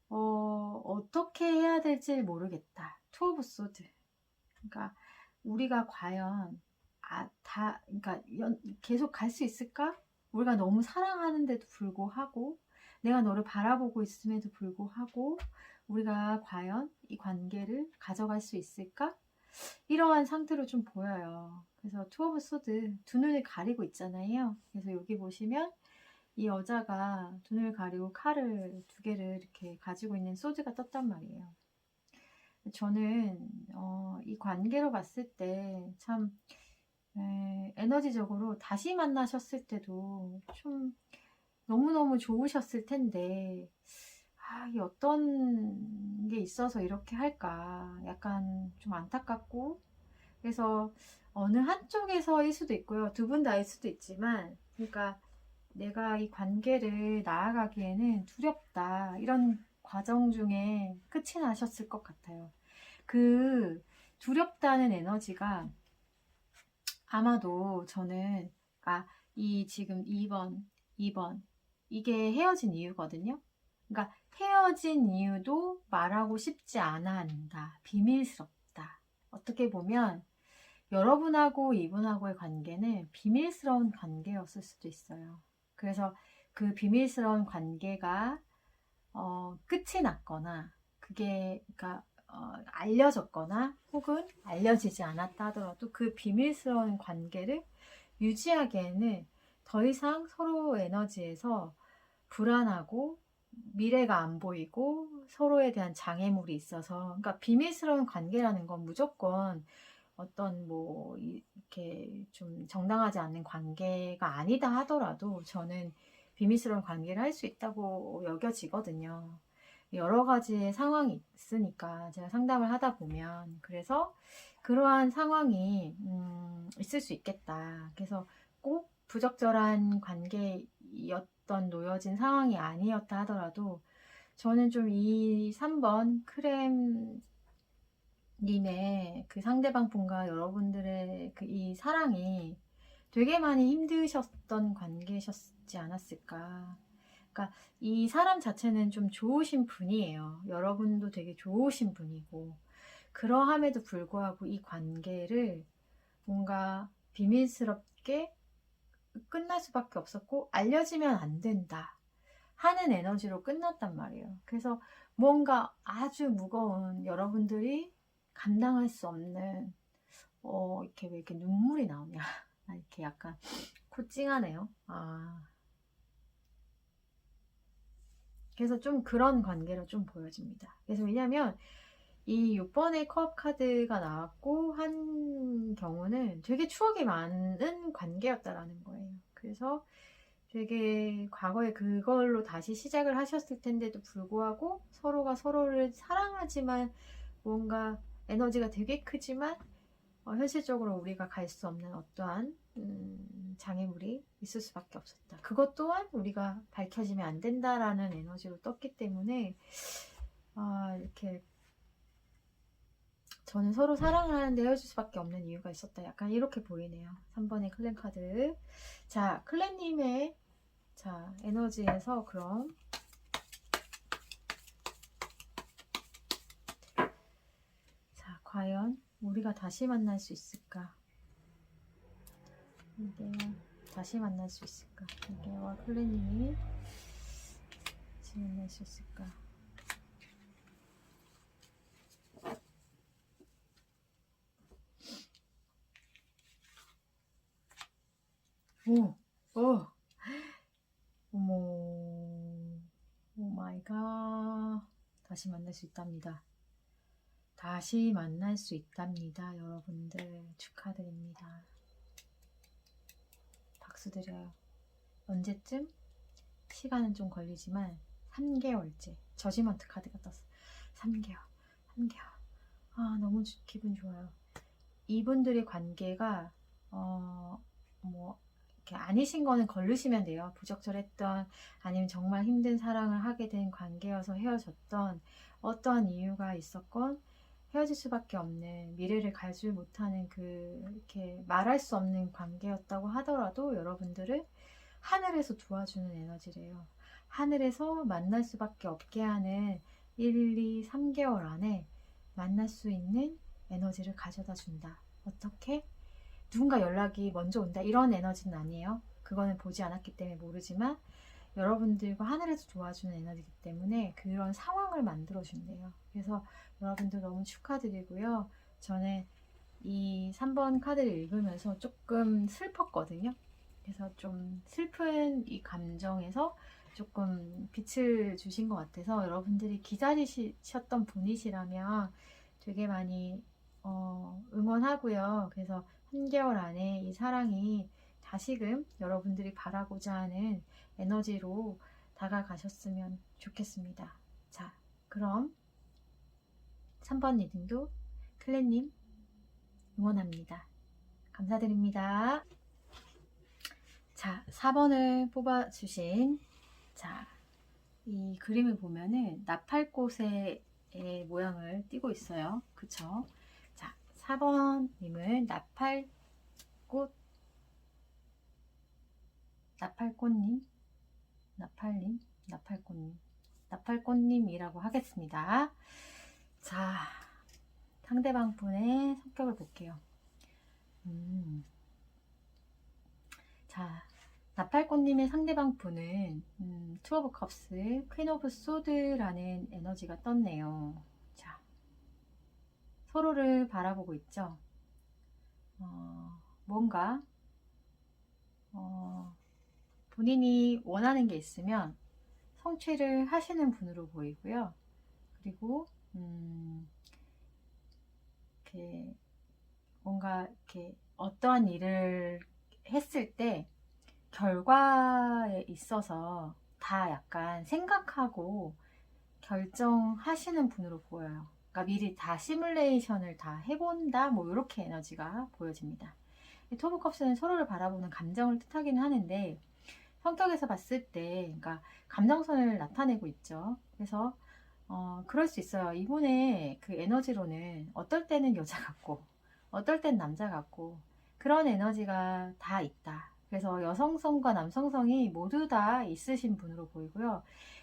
어떻게 해야 될지 모르겠다. 투 오브 소드. 그러니까 우리가 과연 그러니까 계속 갈 수 있을까? 우리가 너무 사랑하는데도 불구하고, 내가 너를 바라보고 있음에도 불구하고, 우리가 과연 이 관계를 가져갈 수 있을까? 이러한 상태로 좀 보여요. 그래서 투 오브 소드, 두 눈을 가리고 있잖아요. 그래서 여기 보시면 이 여자가 두 눈을 가리고 칼을 두 개를 이렇게 가지고 있는 소드가 떴단 말이에요. 저는 이 관계로 봤을 때 참 에너지적으로 다시 만나셨을 때도 좀 너무너무 좋으셨을 텐데, 이게 어떤 게 있어서 이렇게 할까 약간 좀 안타깝고, 그래서 어느 한쪽에서일 수도 있고요. 두 분 다일 수도 있지만, 그러니까 내가 이 관계를 나아가기에는 두렵다, 이런 과정 중에 끝이 나셨을 것 같아요. 그 두렵다는 에너지가 아마도 저는, 이 지금 2번 이게 헤어진 이유거든요. 그러니까 헤어진 이유도 말하고 싶지 않아 한다. 비밀스럽다. 어떻게 보면 여러분하고 이분하고의 관계는 비밀스러운 관계였을 수도 있어요. 그래서 그 비밀스러운 관계가 끝이 났거나, 그게 그러니까 알려졌거나 혹은 알려지지 않았다 하더라도 그 비밀스러운 관계를 유지하기에는 더 이상 서로 에너지에서 불안하고 미래가 안 보이고 서로에 대한 장애물이 있어서, 그러니까 비밀스러운 관계라는 건 무조건 어떤 뭐 이렇게 좀 정당하지 않는 관계가 아니다 하더라도 저는 비밀스러운 관계를 할 수 있다고 여겨지거든요. 여러 가지의 상황이 있으니까 제가 상담을 하다 보면, 그래서 그러한 상황이 있을 수 있겠다. 그래서 꼭 부적절한 관계였던 놓여진 상황이 아니었다 하더라도 저는 좀 이 3번 크렘 님의 그 상대방 분과 여러분들의 이 사랑이 되게 많이 힘드셨던 관계셨지 않았을까. 그러니까 이 사람 자체는 좀 좋으신 분이에요. 여러분도 되게 좋으신 분이고, 그러함에도 불구하고 이 관계를 뭔가 비밀스럽게 끝날 수밖에 없었고, 알려지면 안 된다 하는 에너지로 끝났단 말이에요. 그래서 뭔가 아주 무거운, 여러분들이 감당할 수 없는, 이렇게 왜 이렇게 눈물이 나오냐. 이렇게 약간 코 찡하네요. 그래서 좀 그런 관계로 좀 보여집니다. 그래서 왜냐면 이 6번의 컵 카드가 나왔고 한 경우는 되게 추억이 많은 관계였다라는 거예요. 그래서 되게 과거에 그걸로 다시 시작을 하셨을 텐데도 불구하고 서로가 서로를 사랑하지만 뭔가 에너지가 되게 크지만 현실적으로 우리가 갈 수 없는 어떠한 장애물이 있을 수밖에 없었다. 그것 또한 우리가 밝혀지면 안 된다라는 에너지로 떴기 때문에 이렇게 저는 서로 사랑을 하는데 헤어질 수밖에 없는 이유가 있었다. 약간 이렇게 보이네요. 3번의 클랜 카드. 자, 클랜님의 에너지에서 그럼 과연 우리가 다시 만날 수 있을까? 이게 다시 만날 수 있을까? 이게와 클랜님이 다시 만날 수 있을까? 어머, 오 마이 갓. 다시 만날 수 있답니다. 다시 만날 수 있답니다. 여러분들 축하드립니다. 박수 드려요. 언제쯤? 시간은 좀 걸리지만 3개월째 저지먼트 카드가 떴어. 3개월. 너무 기분 좋아요. 이분들의 관계가 이렇게 아니신 거는 걸르시면 돼요. 부적절했던, 아니면 정말 힘든 사랑을 하게 된 관계여서 헤어졌던, 어떠한 이유가 있었건 헤어질 수밖에 없는, 미래를 가지 못하는 이렇게 말할 수 없는 관계였다고 하더라도 여러분들을 하늘에서 도와주는 에너지래요. 하늘에서 만날 수밖에 없게 하는 1, 2, 3개월 안에 만날 수 있는 에너지를 가져다 준다. 어떻게? 누군가 연락이 먼저 온다 이런 에너지는 아니에요. 그거는 보지 않았기 때문에 모르지만 여러분들과 하늘에서 도와주는 에너지이기 때문에 그런 상황을 만들어 준대요. 그래서 여러분들 너무 축하드리고요. 저는 이 3번 카드를 읽으면서 조금 슬펐거든요. 그래서 좀 슬픈 이 감정에서 조금 빛을 주신 것 같아서, 여러분들이 기다리셨던 분이시라면 되게 많이 응원하고요. 그래서 3개월 안에 이 사랑이 다시금 여러분들이 바라고자 하는 에너지로 다가가셨으면 좋겠습니다. 자, 그럼 3번 리딩도 클랜님 응원합니다. 감사드립니다. 자, 4번을 뽑아주신, 이 그림을 보면은 나팔꽃의 모양을 띠고 있어요. 그쵸? 자, 4번님은 나팔꽃님이라고 하겠습니다. 자, 상대방 분의 성격을 볼게요. 자, 나팔꽃님의 상대방 분은 투 오브 컵스, 퀸 오브 소드라는 에너지가 떴네요. 자, 서로를 바라보고 있죠. 뭔가 본인이 원하는 게 있으면 성취를 하시는 분으로 보이고요. 그리고 이렇게 뭔가 이렇게 어떠한 일을 했을 때 결과에 있어서 다 약간 생각하고 결정하시는 분으로 보여요. 그러니까 미리 다 시뮬레이션을 다 해본다, 뭐 이렇게 에너지가 보여집니다. 투 오브 컵스는 서로를 바라보는 감정을 뜻하기는 하는데, 성격에서 봤을 때 그러니까 감정선을 나타내고 있죠. 그래서 그럴 수 있어요. 이분의 그 에너지로는 어떨 때는 여자 같고 어떨 땐 남자 같고 그런 에너지가 다 있다. 그래서 여성성과 남성성이 모두 다 있으신 분으로 보이고요.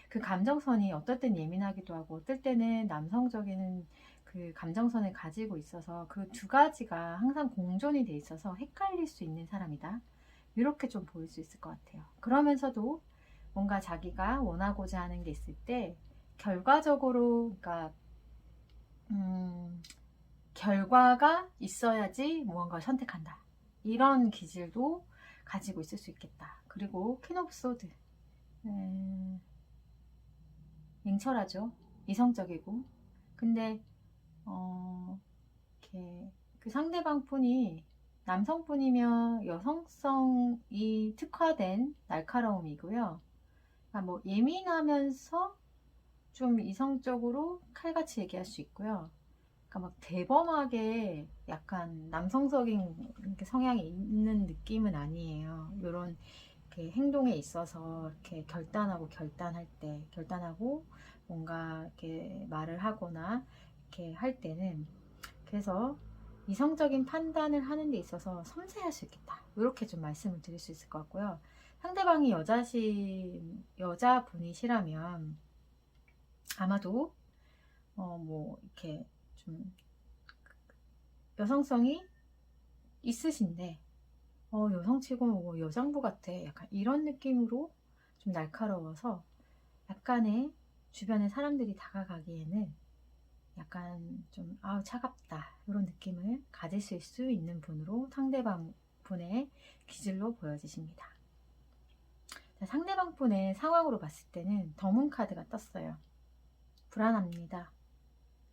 그 감정선이 어떨 땐 예민하기도 하고 어떨 때는 남성적인 그 감정선을 가지고 있어서 그 두 가지가 항상 공존이 돼 있어서 헷갈릴 수 있는 사람이다. 이렇게 좀 보일 수 있을 것 같아요. 그러면서도 뭔가 자기가 원하고자 하는 게 있을 때 결과적으로, 그러니까 결과가 있어야지 무언가를 선택한다. 이런 기질도 가지고 있을 수 있겠다. 그리고 퀸 오브 소드, 냉철하죠. 이성적이고. 근데 이렇게 그 상대방 분이 남성분이면 여성성이 특화된 날카로움이고요. 그러니까 뭐 예민하면서 좀 이성적으로 칼같이 얘기할 수 있고요. 그러니까 막 대범하게 약간 남성적인 이렇게 성향이 있는 느낌은 아니에요. 이런 이렇게 행동에 있어서 이렇게 결단할 때, 결단하고 뭔가 이렇게 말을 하거나 이렇게 할 때는, 그래서 이성적인 판단을 하는 데 있어서 섬세할 수 있겠다. 이렇게 좀 말씀을 드릴 수 있을 것 같고요. 상대방이 여자분이시라면 아마도 뭐 이렇게 좀 여성성이 있으신데 여성치고 뭐 여장부 같아, 약간 이런 느낌으로 좀 날카로워서 약간의 주변의 사람들이 다가가기에는 약간 좀 차갑다 이런 느낌을 가지실 수 있는 분으로 상대방 분의 기질로 보여지십니다. 상대방 분의 상황으로 봤을 때는 더문 카드가 떴어요. 불안합니다.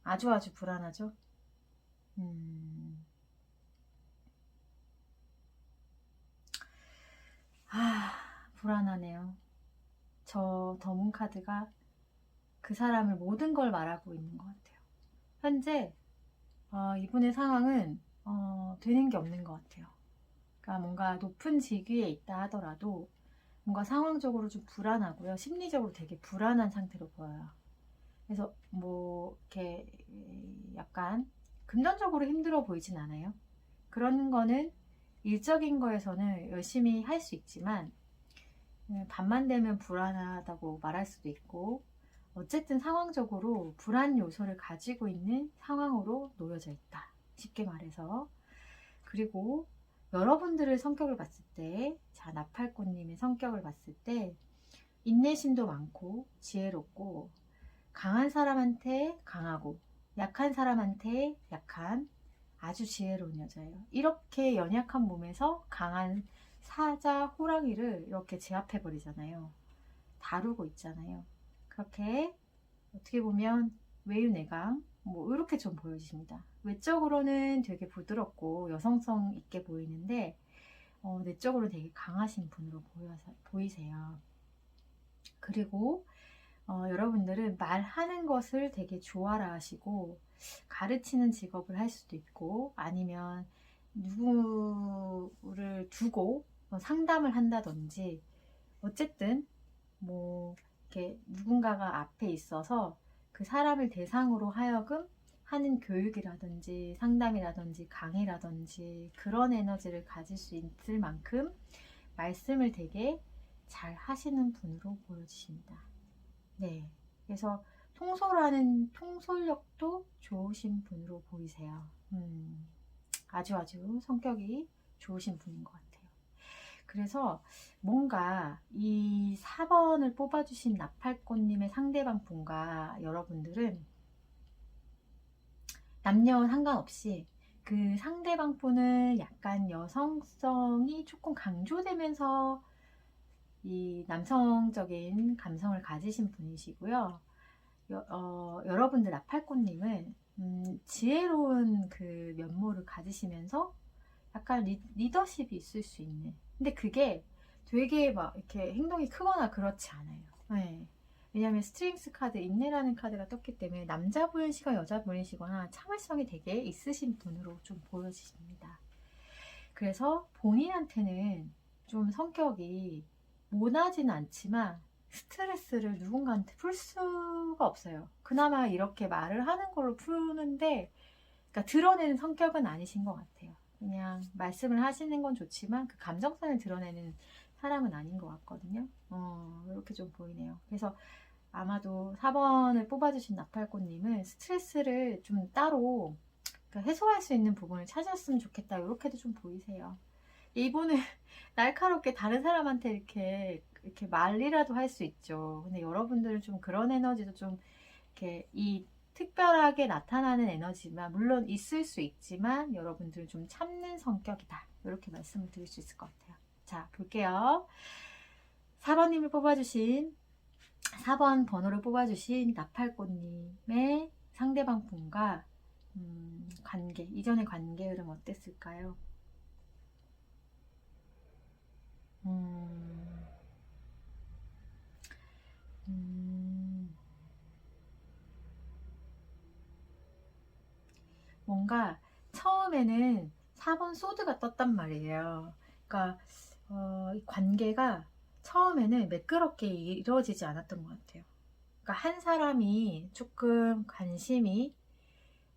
아주 아주 불안하죠. 불안하네요. 저 더문 카드가 그 사람을 모든 걸 말하고 있는 것 같아요. 현재 이분의 상황은 되는 게 없는 것 같아요. 그러니까 뭔가 높은 직위에 있다 하더라도 뭔가 상황적으로 좀 불안하고요. 심리적으로 되게 불안한 상태로 보여요. 그래서 뭐 이렇게 약간 금전적으로 힘들어 보이진 않아요. 그런 거는 일적인 거에서는 열심히 할 수 있지만 밤만 되면 불안하다고 말할 수도 있고, 어쨌든 상황적으로 불안 요소를 가지고 있는 상황으로 놓여져 있다. 쉽게 말해서. 그리고 여러분들의 성격을 봤을 때, 자, 나팔꽃님의 성격을 봤을 때, 인내심도 많고, 지혜롭고, 강한 사람한테 강하고, 약한 사람한테 약한, 아주 지혜로운 여자예요. 이렇게 연약한 몸에서 강한 사자, 호랑이를 이렇게 제압해 버리잖아요. 다루고 있잖아요. 그렇게 어떻게 보면 외유내강 뭐 이렇게 좀 보여집니다. 외적으로는 되게 부드럽고 여성성 있게 보이는데 내적으로 되게 강하신 분으로 보이세요. 그리고 여러분들은 말하는 것을 되게 좋아라 하시고, 가르치는 직업을 할 수도 있고, 아니면 누구를 두고 상담을 한다든지, 어쨌든 뭐 이렇게 누군가가 앞에 있어서 그 사람을 대상으로 하여금 하는 교육이라든지 상담이라든지 강의라든지 그런 에너지를 가질 수 있을 만큼 말씀을 되게 잘 하시는 분으로 보여지십니다. 네. 그래서 통솔력도 좋으신 분으로 보이세요. 아주 아주 성격이 좋으신 분인 것 같아요. 그래서 뭔가 이 4번을 뽑아주신 나팔꽃님의 상대방 분과 여러분들은 남녀 상관없이 그 상대방 분은 약간 여성성이 조금 강조되면서 이 남성적인 감성을 가지신 분이시고요. 여러분들 나팔꽃님은 지혜로운 그 면모를 가지시면서 약간 리더십이 있을 수 있는, 근데 그게 되게 막 이렇게 행동이 크거나 그렇지 않아요. 네. 왜냐하면 스트링스 카드, 인내라는 카드가 떴기 때문에 남자분이시거나 여자분이시거나 참을성이 되게 있으신 분으로 좀 보여지십니다. 그래서 본인한테는 좀 성격이 모나진 않지만 스트레스를 누군가한테 풀 수가 없어요. 그나마 이렇게 말을 하는 걸로 푸는데, 그러니까 드러내는 성격은 아니신 것 같아요. 그냥 말씀을 하시는 건 좋지만 그 감정선을 드러내는 사람은 아닌 것 같거든요. 이렇게 좀 보이네요. 그래서 아마도 4번을 뽑아주신 나팔꽃님은 스트레스를 좀 따로 그러니까 해소할 수 있는 부분을 찾았으면 좋겠다. 이렇게도 좀 보이세요. 이분은 날카롭게 다른 사람한테 이렇게 말이라도 할 수 있죠. 근데 여러분들은 좀 그런 에너지도 좀 이렇게 특별하게 나타나는 에너지만 물론 있을 수 있지만 여러분들은 좀 참는 성격이다. 이렇게 말씀을 드릴 수 있을 것 같아요. 자, 볼게요. 4번 번호를 뽑아주신 나팔꽃님의 상대방 분과 이전의 관계 흐름 어땠을까요? 음, 음, 뭔가 처음에는 4번 소드가 떴단 말이에요. 그러니까 이 관계가 처음에는 매끄럽게 이루어지지 않았던 것 같아요. 그러니까 한 사람이 조금 관심이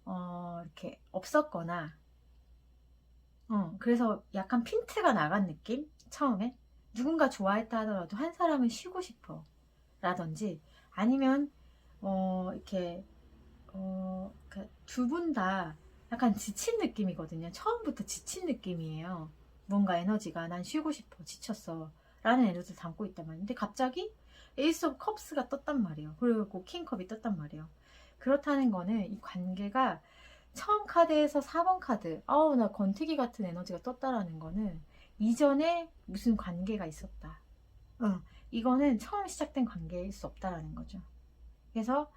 이렇게 없었거나, 그래서 약간 핀트가 나간 느낌? 처음에 누군가 좋아했다 하더라도 한 사람은 쉬고 싶어 라든지, 아니면 이렇게 두 분 다 약간 지친 느낌이거든요. 처음부터 지친 느낌이에요. 뭔가 에너지가 난 쉬고 싶어, 지쳤어 라는 에너지를 담고 있단 말이에요. 근데 갑자기 에이스 오브 컵스가 떴단 말이에요. 그리고 킹컵이 떴단 말이에요. 그렇다는 거는 이 관계가 처음 카드에서 4번 카드, 아우 나 권태기 같은 에너지가 떴다라는 거는 이전에 무슨 관계가 있었다. 이거는 처음 시작된 관계일 수 없다라는 거죠. 그래서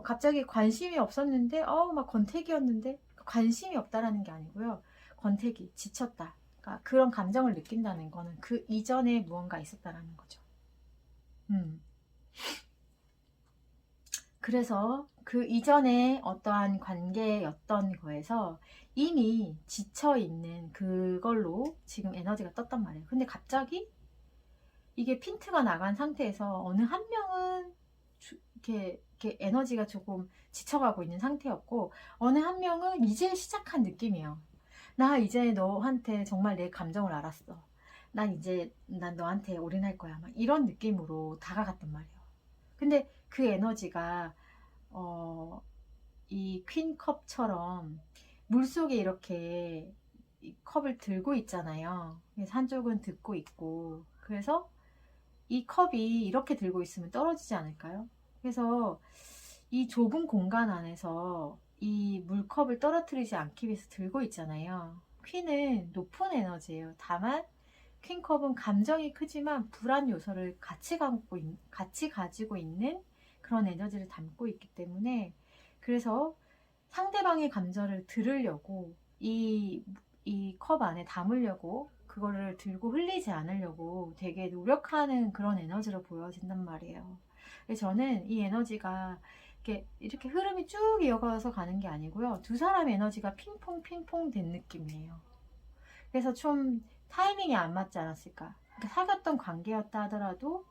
갑자기 관심이 없었는데 막 권태기였는데, 관심이 없다라는 게 아니고요. 권태기, 지쳤다. 그러니까 그런 감정을 느낀다는 거는 그 이전에 무언가 있었다라는 거죠. 그래서 그 이전에 어떠한 관계였던 거에서 이미 지쳐있는 그걸로 지금 에너지가 떴단 말이에요. 근데 갑자기 이게 핀트가 나간 상태에서 어느 한 명은 이렇게 에너지가 조금 지쳐가고 있는 상태였고, 어느 한 명은 이제 시작한 느낌이에요. 나 이제 너한테 정말 내 감정을 알았어. 난 너한테 올인할 거야. 막 이런 느낌으로 다가갔단 말이에요. 근데 그 에너지가 이 퀸컵처럼 물속에 이렇게 이 컵을 들고 있잖아요. 그래서 한쪽은 듣고 있고, 그래서 이 컵이 이렇게 들고 있으면 떨어지지 않을까요? 그래서 이 좁은 공간 안에서 이 물컵을 떨어뜨리지 않기 위해서 들고 있잖아요. 퀸은 높은 에너지예요. 다만 퀸컵은 감정이 크지만 불안 요소를 같이 가지고 있는 그런 에너지를 담고 있기 때문에, 그래서 상대방의 감정을 들으려고 이 컵 안에 담으려고, 그거를 들고 흘리지 않으려고 되게 노력하는 그런 에너지로 보여진단 말이에요. 그래서 저는 이 에너지가 이렇게 흐름이 쭉 이어가서 가는 게 아니고요. 두 사람의 에너지가 핑퐁 핑퐁 된 느낌이에요. 그래서 좀 타이밍이 안 맞지 않았을까. 사귀었던 관계였다 하더라도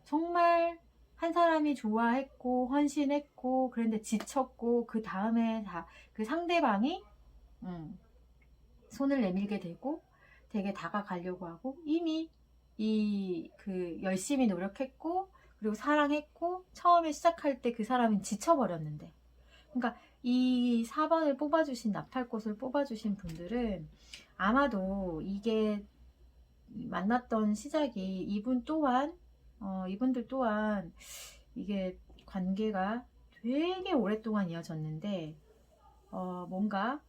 정말 한 사람이 좋아했고 헌신했고 그런데 지쳤고, 그 다음에 다 그 상대방이 손을 내밀게 되고 되게 다가가려고 하고, 이미 열심히 노력했고 그리고 사랑했고 처음에 시작할 때 그 사람은 지쳐버렸는데, 그러니까 이 4번을 뽑아주신, 나팔꽃을 뽑아주신 분들은 아마도 이게 만났던 시작이 이분들 또한 이게 관계가 되게 오랫동안 이어졌는데, 뭔가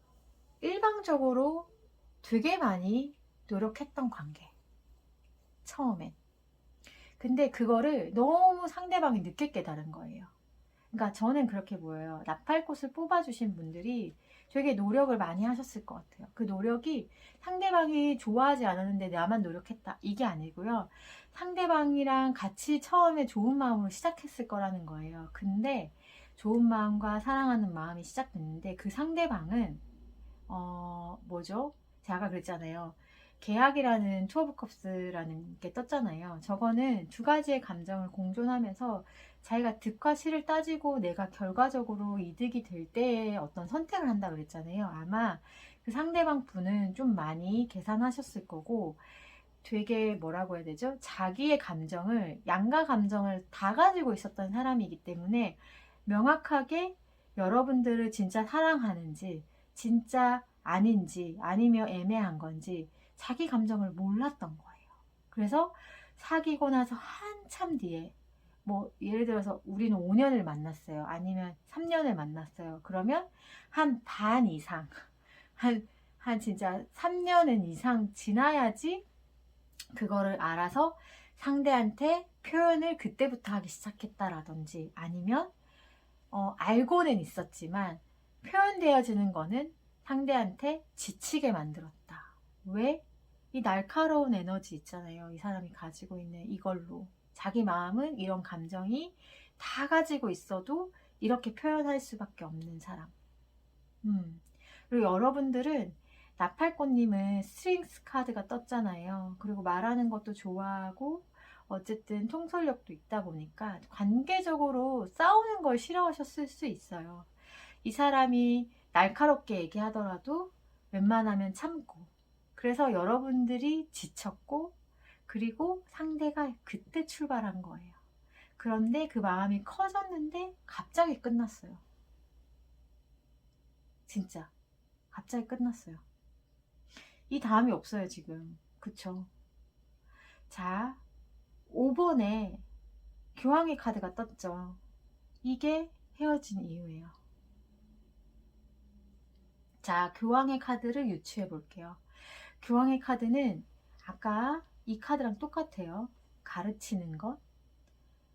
일방적으로 되게 많이 노력했던 관계, 처음엔. 근데 그거를 너무 상대방이 늦게 깨달은 거예요. 그러니까 저는 그렇게 보여요. 나팔꽃을 뽑아주신 분들이 되게 노력을 많이 하셨을 것 같아요. 그 노력이 상대방이 좋아하지 않았는데 나만 노력했다, 이게 아니고요. 상대방이랑 같이 처음에 좋은 마음으로 시작했을 거라는 거예요. 근데 좋은 마음과 사랑하는 마음이 시작됐는데, 그 상대방은 뭐죠? 제가 아까 그랬잖아요. 계약이라는 투어 오브 컵스라는 게 떴잖아요. 저거는 두 가지의 감정을 공존하면서 자기가 득과 실을 따지고 내가 결과적으로 이득이 될 때에 어떤 선택을 한다 그랬잖아요. 아마 그 상대방 분은 좀 많이 계산하셨을 거고, 되게 뭐라고 해야 되죠? 자기의 감정을, 양가 감정을 다 가지고 있었던 사람이기 때문에 명확하게 여러분들을 진짜 사랑하는지 진짜 아닌지, 아니면 애매한 건지 자기 감정을 몰랐던 거예요. 그래서 사귀고 나서 한참 뒤에, 뭐 예를 들어서 우리는 5년을 만났어요, 아니면 3년을 만났어요. 그러면 한 반 이상, 한 진짜 3년은 이상 지나야지 그거를 알아서 상대한테 표현을 그때부터 하기 시작했다라든지, 아니면 알고는 있었지만 표현되어지는 거는 상대한테 지치게 만들었다. 왜? 이 날카로운 에너지 있잖아요. 이 사람이 가지고 있는 이걸로. 자기 마음은 이런 감정이 다 가지고 있어도 이렇게 표현할 수밖에 없는 사람. 그리고 여러분들은 나팔꽃님은 스트렝스 카드가 떴잖아요. 그리고 말하는 것도 좋아하고 어쨌든 통솔력도 있다 보니까 관계적으로 싸우는 걸 싫어하셨을 수 있어요. 이 사람이 날카롭게 얘기하더라도 웬만하면 참고, 그래서 여러분들이 지쳤고, 그리고 상대가 그때 출발한 거예요. 그런데 그 마음이 커졌는데 갑자기 끝났어요. 진짜 갑자기 끝났어요. 이 다음이 없어요 지금. 그쵸? 자, 5번에 교황의 카드가 떴죠. 이게 헤어진 이유예요. 자, 교황의 카드를 유추해 볼게요. 교황의 카드는 아까 이 카드랑 똑같아요. 가르치는 것,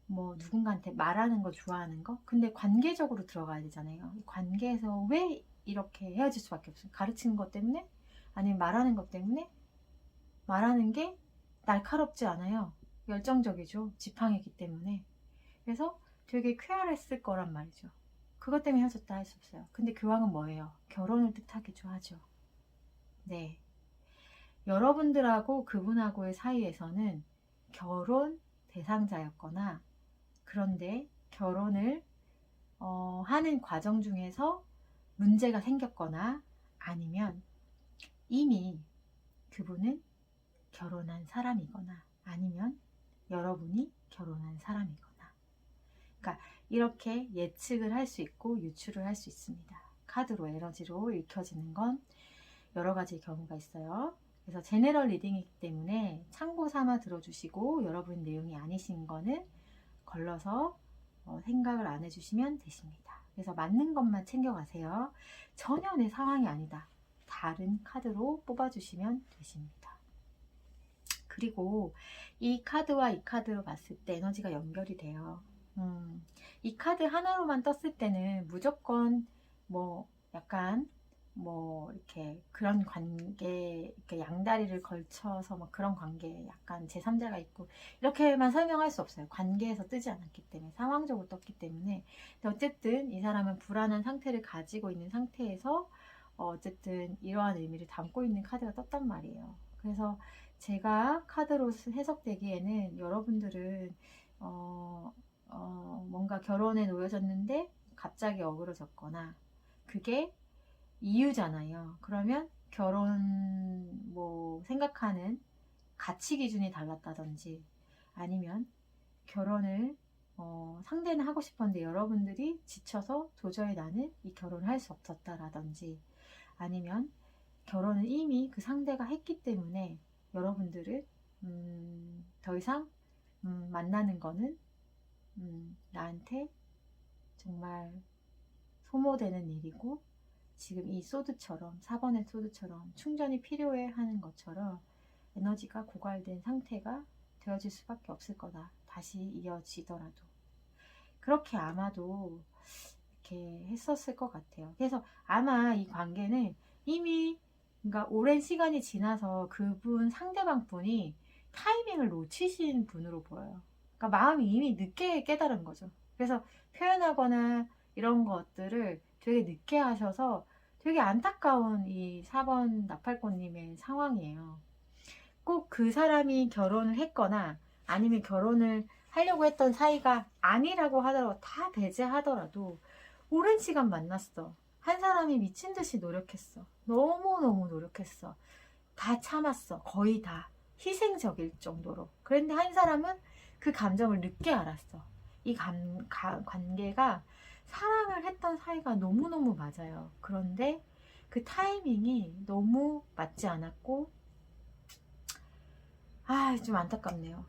뭐 누군가한테 말하는 거 좋아하는 거. 근데 관계적으로 들어가야 되잖아요. 관계에서 왜 이렇게 헤어질 수밖에 없어요? 가르치는 것 때문에? 아니면 말하는 것 때문에? 말하는 게 날카롭지 않아요. 열정적이죠. 지팡이기 때문에. 그래서 되게 쾌활했을 거란 말이죠. 그것 때문에 헤어졌다 할 수 없어요. 근데 교황은 뭐예요? 결혼을 뜻하기도 하죠. 네. 여러분들하고 그분하고의 사이에서는 결혼 대상자였거나, 그런데 결혼을 하는 과정 중에서 문제가 생겼거나, 아니면 이미 그분은 결혼한 사람이거나, 아니면 여러분이 결혼한 사람이거나, 그러니까 이렇게 예측을 할 수 있고 유추를 할 수 있습니다. 카드로 에너지로 읽혀지는 건 여러 가지 경우가 있어요. 그래서 제네럴 리딩이기 때문에 참고 삼아 들어주시고, 여러분 내용이 아니신 거는 걸러서 생각을 안 해주시면 되십니다. 그래서 맞는 것만 챙겨가세요. 전혀 내 상황이 아니다. 다른 카드로 뽑아주시면 되십니다. 그리고 이 카드와 이 카드로 봤을 때 에너지가 연결이 돼요. 이 카드 하나로만 떴을 때는 무조건 뭐 약간 뭐 이렇게 그런 관계, 이렇게 양다리를 걸쳐서 뭐 그런 관계, 약간 제3자가 있고 이렇게만 설명할 수 없어요. 관계에서 뜨지 않았기 때문에, 상황적으로 떴기 때문에. 근데 어쨌든 이 사람은 불안한 상태를 가지고 있는 상태에서 어쨌든 이러한 의미를 담고 있는 카드가 떴단 말이에요. 그래서 제가 카드로 해석되기에는 여러분들은 뭔가 결혼에 놓여졌는데 갑자기 어그러졌거나, 그게 이유잖아요. 그러면 결혼 뭐 생각하는 가치 기준이 달랐다든지, 아니면 결혼을 상대는 하고 싶었는데 여러분들이 지쳐서 도저히 나는 이 결혼을 할 수 없었다라든지, 아니면 결혼을 이미 그 상대가 했기 때문에 여러분들은 더 이상 만나는 거는 나한테 정말 소모되는 일이고, 지금 이 소드처럼, 4번의 소드처럼 충전이 필요해 하는 것처럼 에너지가 고갈된 상태가 되어질 수밖에 없을 거다. 다시 이어지더라도. 그렇게 아마도 이렇게 했었을 것 같아요. 그래서 아마 이 관계는 이미, 그러니까 오랜 시간이 지나서 그분, 상대방 분이 타이밍을 놓치신 분으로 보여요. 그러니까 마음이 이미 늦게 깨달은 거죠. 그래서 표현하거나 이런 것들을 되게 늦게 하셔서 되게 안타까운 이 4번 나팔꽃님의 상황이에요. 꼭 그 사람이 결혼을 했거나 아니면 결혼을 하려고 했던 사이가 아니라고 하더라도, 다 배제하더라도 오랜 시간 만났어. 한 사람이 미친 듯이 노력했어. 너무너무 노력했어. 다 참았어. 거의 다. 희생적일 정도로. 그런데 한 사람은 그 감정을 늦게 알았어. 이 관계가 사랑을 했던 사이가 너무너무 맞아요. 그런데 그 타이밍이 너무 맞지 않았고, 좀 안타깝네요.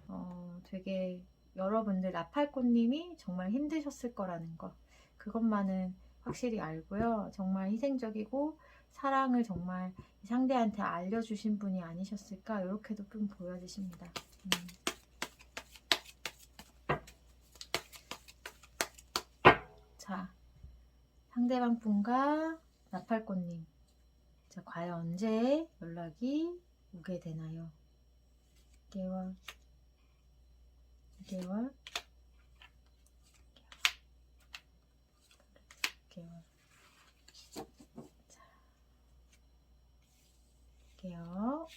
되게 여러분들 나팔꽃님이 정말 힘드셨을 거라는 거, 그것만은 확실히 알고요. 정말 희생적이고 사랑을 정말 상대한테 알려주신 분이 아니셨을까, 이렇게도 좀 보여지십니다. 자, 상대방 분과 나팔꽃님, 자, 과연 언제 연락이 오게 되나요? 2개월, 2개월, 2개월. 자, 볼게요.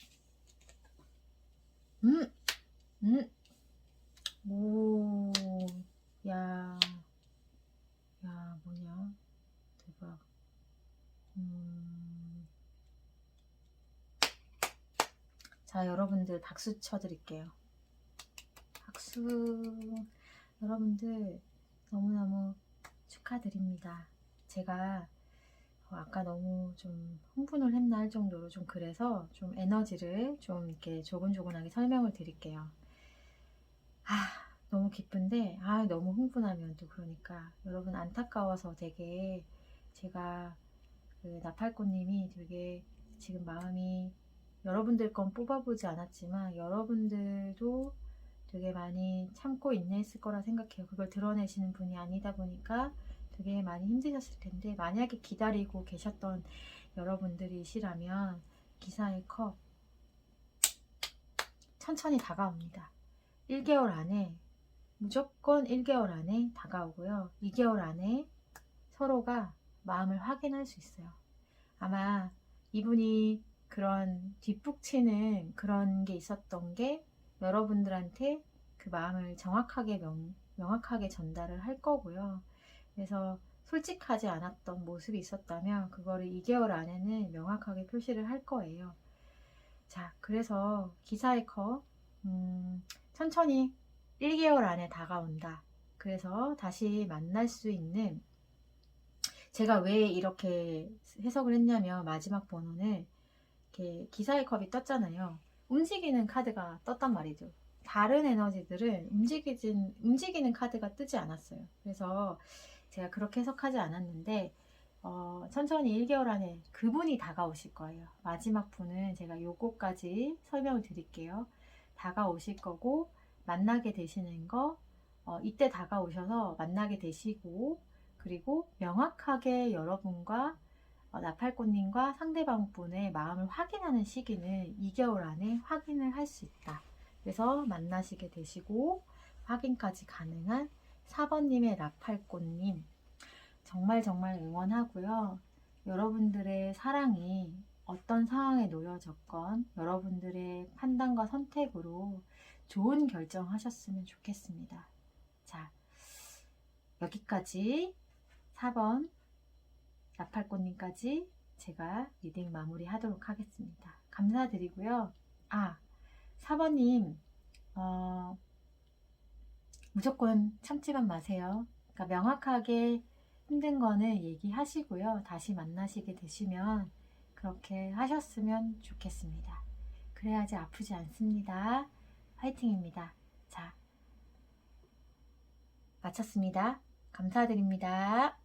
오, 야, 뭐냐. 대박. 자, 여러분들 박수 쳐드릴게요. 박수. 여러분들 너무너무 축하드립니다. 제가 아까 너무 좀 흥분을 했나 할 정도로 좀 그래서 좀 에너지를 좀 이렇게 조근조근하게 설명을 드릴게요. 너무 기쁜데 너무 흥분하면 또 그러니까 여러분 안타까워서 되게 제가 그 나팔꽃님이 되게 지금 마음이 여러분들 건 뽑아보지 않았지만 여러분들도 되게 많이 참고 인내했을 거라 생각해요. 그걸 드러내시는 분이 아니다 보니까 되게 많이 힘드셨을 텐데 만약에 기다리고 계셨던 여러분들이시라면 기사의 컵 천천히 다가옵니다. 1개월 안에 무조건 1개월 안에 다가오고요. 2개월 안에 서로가 마음을 확인할 수 있어요. 아마 이분이 그런 뒷북치는 그런 게 있었던 게 여러분들한테 그 마음을 정확하게 명확하게 전달을 할 거고요. 그래서 솔직하지 않았던 모습이 있었다면 그거를 2개월 안에는 명확하게 표시를 할 거예요. 자, 그래서 기사의 컵 천천히 1개월 안에 다가온다. 그래서 다시 만날 수 있는 제가 왜 이렇게 해석을 했냐면 마지막 번호는 이렇게 기사의 컵이 떴잖아요. 움직이는 카드가 떴단 말이죠. 다른 에너지들은 움직이는 카드가 뜨지 않았어요. 그래서 제가 그렇게 해석하지 않았는데 천천히 1개월 안에 그분이 다가오실 거예요. 마지막 분은 제가 요거까지 설명을 드릴게요. 다가오실 거고 만나게 되시는 거 이때 다가오셔서 만나게 되시고 그리고 명확하게 여러분과 나팔꽃님과 상대방분의 마음을 확인하는 시기는 2개월 안에 확인을 할 수 있다. 그래서 만나시게 되시고 확인까지 가능한 4번님의 나팔꽃님 정말 응원하고요. 여러분들의 사랑이 어떤 상황에 놓여졌건 여러분들의 판단과 선택으로 좋은 결정하셨으면 좋겠습니다. 자, 여기까지 4번 나팔꽃님까지 제가 리딩 마무리 하도록 하겠습니다. 감사드리고요. 4번님 무조건 참지만 마세요. 그러니까 명확하게 힘든 거는 얘기하시고요. 다시 만나시게 되시면 그렇게 하셨으면 좋겠습니다. 그래야지 아프지 않습니다. 화이팅입니다. 자, 마쳤습니다. 감사드립니다.